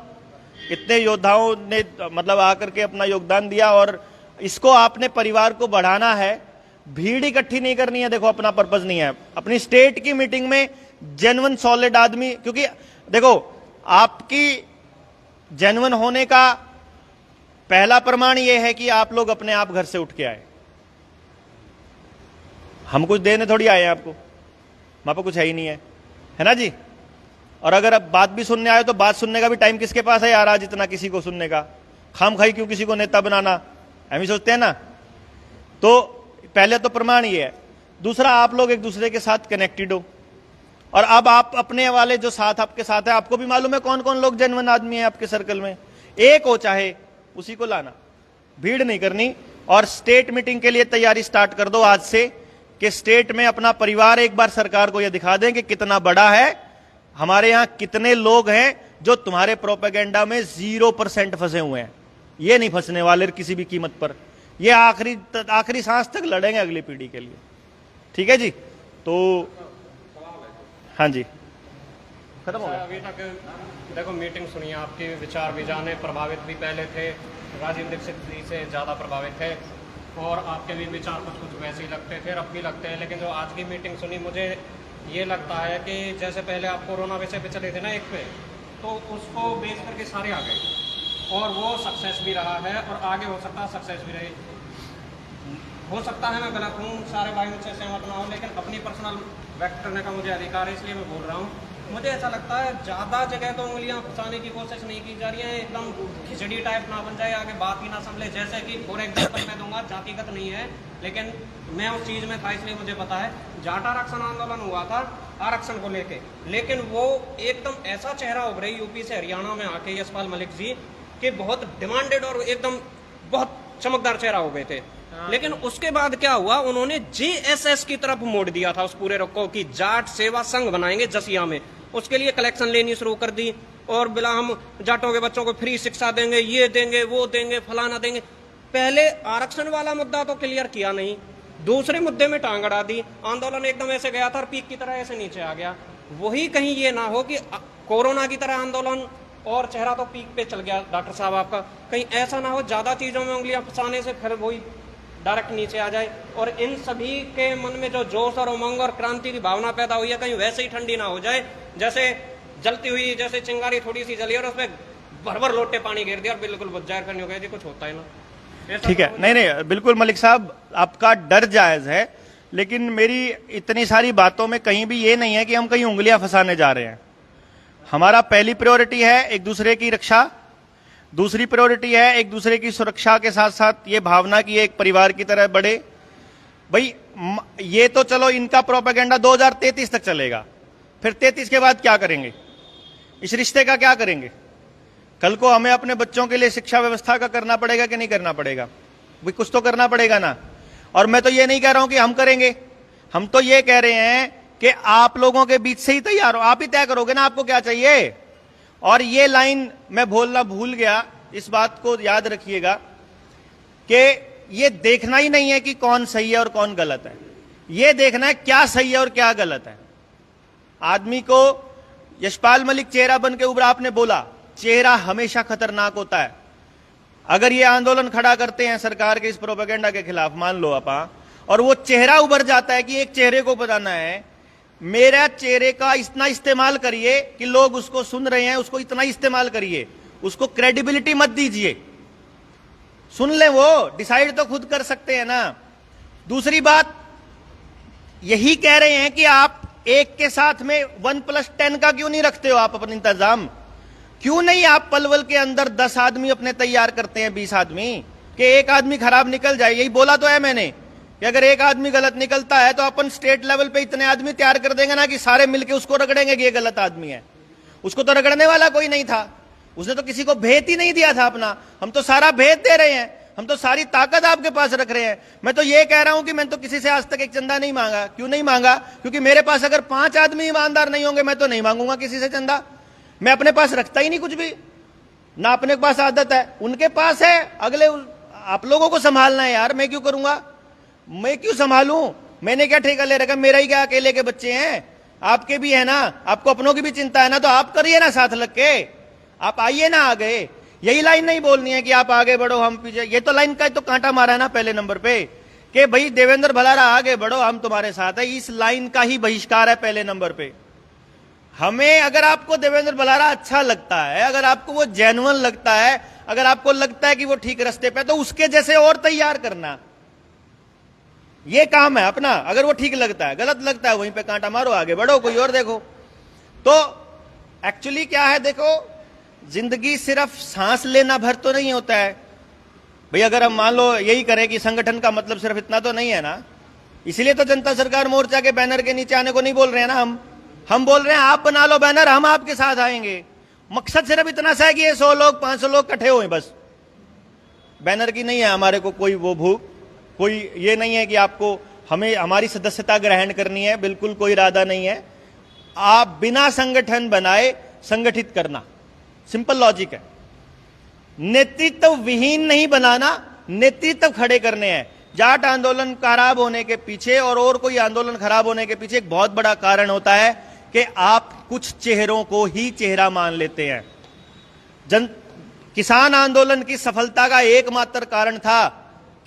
इतने योद्धाओं ने मतलब आकर के अपना योगदान दिया, और इसको आपने परिवार को बढ़ाना है, भीड़ इकट्ठी नहीं करनी है। देखो अपना पर्पस नहीं है। अपनी स्टेट की मीटिंग में जेन्युइन सॉलिड आदमी, क्योंकि देखो आपकी जेन्युइन होने का पहला प्रमाण यह है कि आप लोग अपने आप घर से उठ के आए। हम कुछ देने थोड़ी आए हैं आपको, वहां पर कुछ है ही नहीं है ना जी। और अगर अब बात भी सुनने आए तो बात सुनने का भी टाइम किसके पास है यार आज इतना किसी को सुनने का? खाम खाई क्यों किसी को नेता बनाना, हम ही सोचते हैं ना। तो पहले तो प्रमाण ये है। दूसरा, आप लोग एक दूसरे के साथ कनेक्टेड हो, और अब आप अपने वाले जो साथ आपके साथ है, आपको भी मालूम है कौन कौन लोग जेन्युइन आदमी है आपके सर्कल में। एक हो चाहे, उसी को लाना, भीड़ नहीं करनी। और स्टेट मीटिंग के लिए तैयारी स्टार्ट कर दो आज से, कि स्टेट में अपना परिवार एक बार सरकार को यह दिखा दें कि कितना बड़ा है, हमारे यहां कितने लोग हैं जो तुम्हारे प्रोपेगेंडा में 0% फंसे हुए हैं। ये नहीं फंसने वाले किसी भी कीमत पर। ये आखिरी सांस तक लड़ेंगे अगली पीढ़ी के लिए। ठीक है जी। तो हाँ जी, खत्म हो गया। अभी तक देखो मीटिंग सुनी आपकी, विचार भी जाने, प्रभावित भी पहले थे, राजीव दीक्षित जी से ज़्यादा प्रभावित थे, और आपके भी विचार कुछ कुछ वैसे ही लगते थे, अब भी लगते हैं। लेकिन जो आज की मीटिंग सुनी, मुझे ये लगता है कि जैसे पहले आप कोरोना विषय पे चले थे ना एक पे, तो उसको बेस करके सारे आ गए, और वो सक्सेस भी रहा है, और आगे हो सकता है सक्सेस भी रहे। हो सकता है मैं गलत हूँ, सारे भाई मुझसे सहमत ना हो, लेकिन अपनी पर्सनल व्यक्त करने का मुझे अधिकार है, इसलिए मैं बोल रहा हूँ। मुझे ऐसा लगता है ज़्यादा जगह तो उंगलियां फंसाने की कोशिश नहीं की जा रही है, एकदम खिचड़ी टाइप ना बन जाए, आगे बात ही ना संभले। जैसे कि फॉर एग्जाम्पल मैं दूंगा, जातिगत नहीं है, लेकिन मैं उस चीज़ में था इसलिए मुझे पता है। जाट आरक्षण आंदोलन हुआ था आरक्षण को लेके, लेकिन वो एकदम ऐसा चेहरा उभरे यूपी से हरियाणा में आके यशपाल मलिक जी, कि बहुत डिमांडेड और एकदम बहुत चमकदार चेहरा हो गए थे। लेकिन उसके बाद क्या हुआ, उन्होंने जेएसएस की तरफ मोड़ दिया था उस पूरे रखो की जाट सेवा संघ बनाएंगे जसिया में। उसके लिए कलेक्शन लेनी शुरू कर दी, और बिला हम जाटों के बच्चों को फ्री शिक्षा देंगे, ये देंगे, वो देंगे, फलाना देंगे। पहले आरक्षण वाला मुद्दा तो क्लियर किया नहीं, दूसरे मुद्दे में टांग अड़ा दी। आंदोलन एकदम ऐसे गया था और पीक की तरह ऐसे नीचे आ गया। वही कहीं ये ना हो कि कोरोना की तरह आंदोलन, और चेहरा तो पीक पे चल गया डॉक्टर साहब आपका, कहीं ऐसा ना हो ज्यादा चीजों में उंगलियां फंसाने से फिर वही डायरेक्ट नीचे आ जाए, और इन सभी के मन में जो जोश और उमंग और क्रांति की भावना पैदा हुई है, कहीं वैसे ही ठंडी ना हो जाए, जैसे जलती हुई जैसे चिंगारी थोड़ी सी जली और उसमें भर लोटे पानी गिर दिया और बिल्कुल बुझ जाहिर करनी हो गई थी, कुछ होता है ना। ठीक है, नहीं बिल्कुल मलिक साहब, आपका डर जायज है, लेकिन मेरी इतनी सारी बातों में कहीं भी ये नहीं है कि हम कहीं उंगलियां फंसाने जा रहे हैं। हमारा पहली प्रायोरिटी है एक दूसरे की रक्षा, दूसरी प्रायोरिटी है एक दूसरे की सुरक्षा के साथ साथ ये भावना की एक परिवार की तरह बढ़े। भाई ये तो चलो इनका प्रोपेगेंडा 2033 तक चलेगा, फिर 33 के बाद क्या करेंगे? इस रिश्ते का क्या करेंगे? कल को हमें अपने बच्चों के लिए शिक्षा व्यवस्था का करना पड़ेगा कि नहीं करना पड़ेगा? भाई कुछ तो करना पड़ेगा ना। और मैं तो ये नहीं कह रहा हूं कि हम करेंगे, हम तो ये कह रहे हैं कि आप लोगों के बीच से ही तैयार हो, आप ही तय करोगे ना आपको क्या चाहिए। और ये लाइन मैं बोलना भूल गया, इस बात को याद रखिएगा कि ये देखना ही नहीं है कि कौन सही है और कौन गलत है, ये देखना है क्या सही है और क्या गलत है। आदमी को यशपाल मलिक चेहरा बन के उभरा, आपने बोला चेहरा हमेशा खतरनाक होता है। अगर ये आंदोलन खड़ा करते हैं सरकार के इस प्रोपेगेंडा के खिलाफ, मान लो आप, और वो चेहरा उभर जाता है कि एक चेहरे को बताना है, मेरा चेहरे का इतना इस्तेमाल करिए कि लोग उसको सुन रहे हैं, उसको इतना इस्तेमाल करिए, उसको क्रेडिबिलिटी मत दीजिए, सुन ले, वो डिसाइड तो खुद कर सकते हैं ना। दूसरी बात यही कह रहे हैं कि आप एक के साथ में 1+10 का क्यों नहीं रखते हो आप अपना इंतजाम? क्यों नहीं आप पलवल के अंदर 10 आदमी अपने तैयार करते हैं, 20 आदमी, कि एक आदमी खराब निकल जाए। यही बोला तो है मैंने कि अगर एक आदमी गलत निकलता है तो अपन स्टेट लेवल पे इतने आदमी तैयार कर देंगे ना कि सारे मिलके उसको रगड़ेंगे कि ये गलत आदमी है। उसको तो रगड़ने वाला कोई नहीं था, उसने तो किसी को भेद ही नहीं दिया था अपना। हम तो सारा भेद दे रहे हैं, हम तो सारी ताकत आपके पास रख रहे हैं। मैं तो ये कह रहा हूं कि मैंने तो किसी से आज तक एक चंदा नहीं मांगा। क्यों नहीं मांगा? क्योंकि मेरे पास अगर 5 आदमी ईमानदार नहीं होंगे, मैं तो नहीं मांगूंगा किसी से चंदा। मैं अपने पास रखता ही नहीं कुछ भी, ना अपने पास आदत है, उनके पास है। अगले आप लोगों को संभालना है यार, मैं क्यों करूंगा? मैं क्यों संभालूं? मैंने क्या ठेका ले रखा? मेरा ही क्या अकेले के बच्चे हैं? आपके भी है ना, आपको अपनों की भी चिंता है ना, तो आप करिए ना साथ लग के, आप आइए ना आगे। यही लाइन नहीं बोलनी है कि आप आगे बढ़ो हम पीछे। ये तो लाइन का तो कांटा मारा है ना पहले नंबर पे कि भाई देवेंद्र भलारा आगे बढ़ो हम तुम्हारे साथ है। इस लाइन का ही बहिष्कार है पहले नंबर पे। हमें, अगर आपको देवेंद्र भलारा अच्छा लगता है, अगर आपको वो जेन्युइन लगता है, अगर आपको लगता है कि वो ठीक रास्ते पे, तो उसके जैसे और तैयार करना, ये काम है अपना। अगर वो ठीक लगता है, गलत लगता है वहीं पे कांटा मारो, आगे बढ़ो, कोई और देखो। तो एक्चुअली क्या है, देखो, जिंदगी सिर्फ सांस लेना भर तो नहीं होता है भाई। अगर हम मान लो यही करें कि संगठन का मतलब सिर्फ इतना तो नहीं है ना। इसीलिए तो जनता सरकार मोर्चा के बैनर के नीचे आने को नहीं बोल रहे हैं ना। हम बोल रहे हैं आप बना लो बैनर, हम आपके साथ आएंगे। मकसद सिर्फ इतना सा है कि ये 100 लोग 500 लोग इकट्ठे हुए, बस। बैनर की नहीं है हमारे को कोई वो भूख, कोई ये नहीं है कि आपको हमें हमारी सदस्यता ग्रहण करनी है, बिल्कुल कोई इरादा नहीं है। आप बिना संगठन बनाए संगठित करना, सिंपल लॉजिक है। नेतृत्व विहीन नहीं बनाना, नेतृत्व खड़े करने हैं। जाट आंदोलन खराब होने के पीछे और कोई आंदोलन खराब होने के पीछे एक बहुत बड़ा कारण होता है कि आप कुछ चेहरों को ही चेहरा मान लेते हैं। किसान आंदोलन की सफलता का एकमात्र कारण था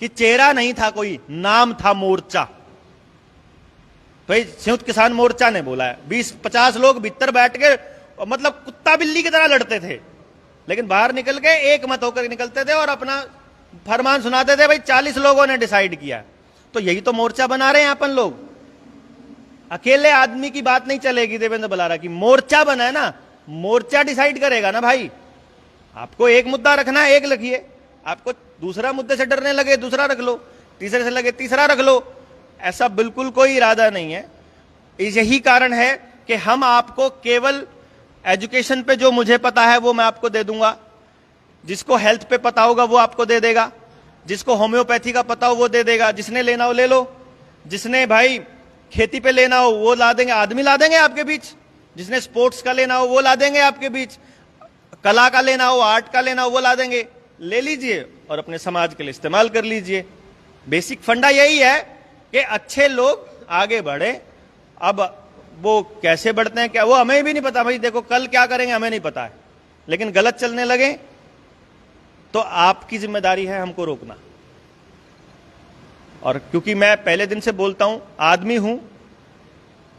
कि चेहरा नहीं था कोई, नाम था मोर्चा। भाई संयुक्त किसान मोर्चा ने बोला है, 20-50 लोग भीतर बैठ के मतलब कुत्ता बिल्ली की तरह लड़ते थे, लेकिन बाहर निकल के एक मत होकर निकलते थे और अपना फरमान सुनाते थे। भाई 40 लोगों ने डिसाइड किया, तो यही तो मोर्चा बना रहे हैं अपन लोग। अकेले आदमी की बात नहीं चलेगी देवेंद्र भलारा की, मोर्चा बना है ना, मोर्चा डिसाइड करेगा ना भाई। आपको एक मुद्दा रखना है, एक रखिए। आपको दूसरा मुद्दे से डरने लगे दूसरा रख लो, तीसरे से लगे तीसरा रख लो। ऐसा बिल्कुल कोई इरादा नहीं है। यही कारण है कि हम आपको केवल एजुकेशन पे जो मुझे पता है वो मैं आपको दे दूंगा, जिसको हेल्थ पे पता होगा वो आपको दे देगा, जिसको होम्योपैथी का पता हो वो दे देगा, जिसने लेना हो ले लो, जिसने भाई खेती पे लेना हो वो ला देंगे, आदमी ला देंगे आपके बीच, जिसने स्पोर्ट्स का लेना हो वो ला देंगे आपके बीच, कला का लेना हो, आर्ट का लेना हो वो ला देंगे। ले लीजिए और अपने समाज के लिए इस्तेमाल कर लीजिए। बेसिक फंडा यही है कि अच्छे लोग आगे बढ़े। अब वो कैसे बढ़ते हैं क्या वो हमें भी नहीं पता भाई। देखो कल क्या करेंगे हमें नहीं पता है, लेकिन गलत चलने लगे तो आपकी जिम्मेदारी है हमको रोकना। और क्योंकि मैं पहले दिन से बोलता हूं, आदमी हूं,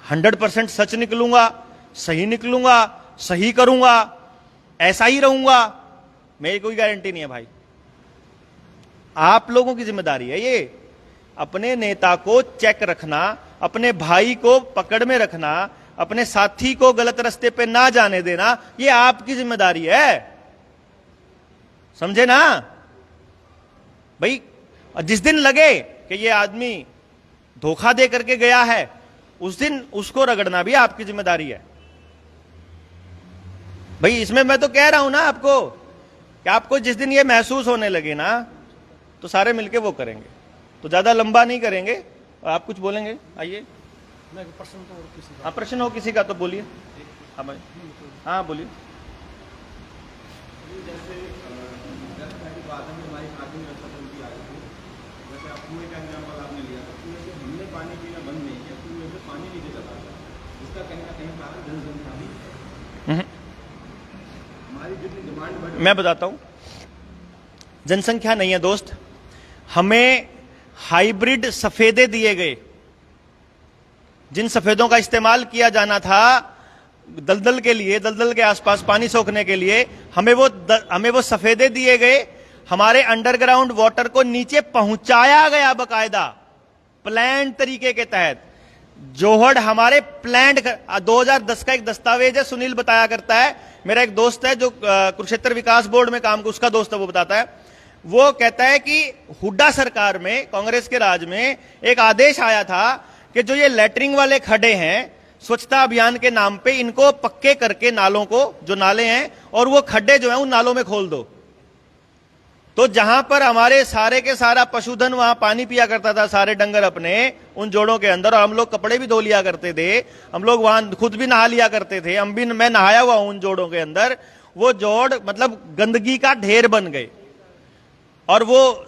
100% सच निकलूंगा, सही निकलूंगा, सही करूंगा, ऐसा ही रहूंगा, मेरी कोई गारंटी नहीं है भाई। आप लोगों की जिम्मेदारी है ये, अपने नेता को चेक रखना, अपने भाई को पकड़ में रखना, अपने साथी को गलत रास्ते पे ना जाने देना, ये आपकी जिम्मेदारी है, समझे ना भाई। जिस दिन लगे कि ये आदमी धोखा दे करके गया है, उस दिन उसको रगड़ना भी आपकी जिम्मेदारी है भाई। इसमें मैं तो कह रहा हूं ना आपको कि आपको जिस दिन ये महसूस होने लगे ना, तो सारे मिलके वो करेंगे। तो ज्यादा लंबा नहीं करेंगे। आप कुछ बोलेंगे, आइए। प्रश्न तो और किसी का, हाँ प्रश्न हो किसी का तो बोलिए। हाँ भाई, हाँ बोलिए। जैसे बाद में हमारी आदमी रक्षा समिति आई थी, जैसे आप कुएं का एग्जाम्पल आपने लिया था, कुएं से हमने पानी पीना बंद नहीं किया, कुएं से पानी नीचे चला गया। इसका कहीं ना कहीं कारण जनसंख्या भी है। हमारी जितनी डिमांड बढ़, मैं बताता हूं, जनसंख्या नहीं है दोस्त, हमें हाइब्रिड सफेदे दिए गए। जिन सफेदों का इस्तेमाल किया जाना था दलदल के लिए, दलदल के आसपास पानी सोखने के लिए, हमें वो सफेदे दिए गए। हमारे अंडरग्राउंड वाटर को नीचे पहुंचाया गया बकायदा प्लान तरीके के तहत। जोहड़ हमारे प्लान 2010 का एक दस्तावेज है, सुनील बताया करता है, मेरा एक दोस्त है जो कुरुक्षेत्र विकास बोर्ड में काम, उसका दोस्त है, वो बताता है। वो कहता है कि हुड्डा सरकार में, कांग्रेस के राज में एक आदेश आया था कि जो ये लेटरिंग वाले खड्डे हैं, स्वच्छता अभियान के नाम पे इनको पक्के करके नालों को, जो नाले हैं, और वो खड्डे जो हैं उन नालों में खोल दो। तो जहां पर हमारे सारे के सारा पशुधन वहां पानी पिया करता था, सारे डंगर अपने उन जोड़ों के अंदर, और हम लोग कपड़े भी धो लिया करते थे, हम लोग वहां खुद भी नहा लिया करते थे, मैं नहाया हुआ हूं उन जोड़ों के अंदर। वो जोड़ मतलब गंदगी का ढेर बन गए और वो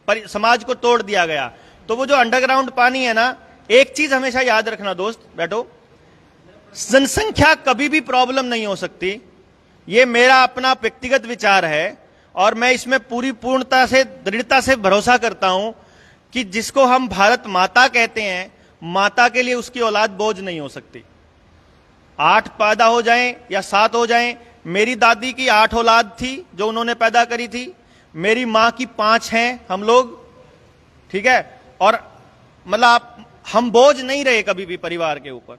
समाज को तोड़ दिया गया। तो वो जो अंडरग्राउंड पानी है ना, एक चीज हमेशा याद रखना दोस्त, बैठो, जनसंख्या कभी भी प्रॉब्लम नहीं हो सकती। ये मेरा अपना व्यक्तिगत विचार है। और मैं इसमें पूरी पूर्णता से, दृढ़ता से भरोसा करता हूं कि जिसको हम भारत माता कहते हैं, माता के लिए उसकी औलाद बोझ नहीं हो सकती। 8 पैदा हो जाएं या 7 हो जाएं, मेरी दादी की 8 औलाद थी जो उन्होंने पैदा करी थी, मेरी मां की 5 हैं हम लोग, ठीक है। और मतलब हम बोझ नहीं रहे कभी भी परिवार के ऊपर।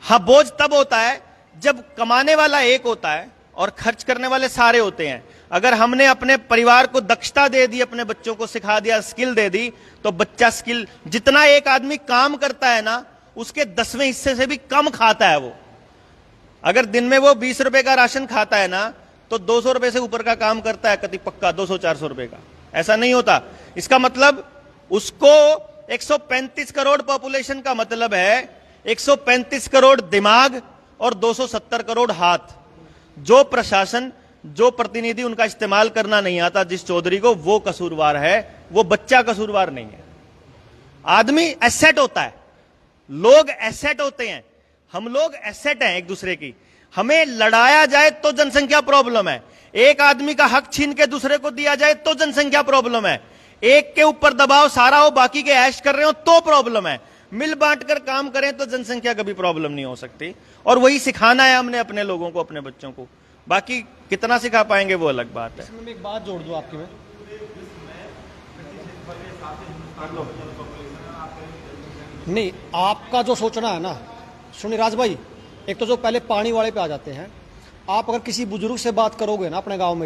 हाँ, बोझ तब होता है जब कमाने वाला एक होता है और खर्च करने वाले सारे होते हैं। अगर हमने अपने परिवार को दक्षता दे दी, अपने बच्चों को सिखा दिया, स्किल दे दी, तो बच्चा स्किल, जितना एक आदमी काम करता है ना, उसके 10वें हिस्से से भी कम खाता है वो। अगर दिन में वो 20 रुपए का राशन खाता है ना, तो 200 रुपए से ऊपर का काम करता है कति पक्का, 200-400 रुपए का। ऐसा नहीं होता। इसका मतलब उसको 135 करोड़ पॉपुलेशन का मतलब है 135 करोड़ दिमाग और 270 करोड़ हाथ। जो प्रशासन, जो प्रतिनिधि उनका इस्तेमाल करना नहीं आता जिस चौधरी को, वो कसूरवार है, वो बच्चा कसूरवार नहीं है। आदमी एसेट होता है, लोग एसेट होते हैं, हम लोग एसेट हैं एक दूसरे की। हमें लड़ाया जाए तो जनसंख्या प्रॉब्लम है, एक आदमी का हक छीन के दूसरे को दिया जाए तो जनसंख्या प्रॉब्लम है, एक के ऊपर दबाव सारा हो, बाकी के ऐश कर रहे हो तो प्रॉब्लम है। मिल बांट कर काम करें तो जनसंख्या कभी प्रॉब्लम नहीं हो सकती। और वही सिखाना है हमने अपने लोगों को, अपने बच्चों को। बाकी कितना सिखा पाएंगे वो अलग बात है। इसमें मैं एक बात जोड़ दूं आपकी में, नहीं आपका जो सोचना है ना, सुनिए राज भाई, एक तो जो पहले पानी वाले पे आ जाते हैं, आप अगर किसी बुजुर्ग से बात करोगे ना अपने गांव में,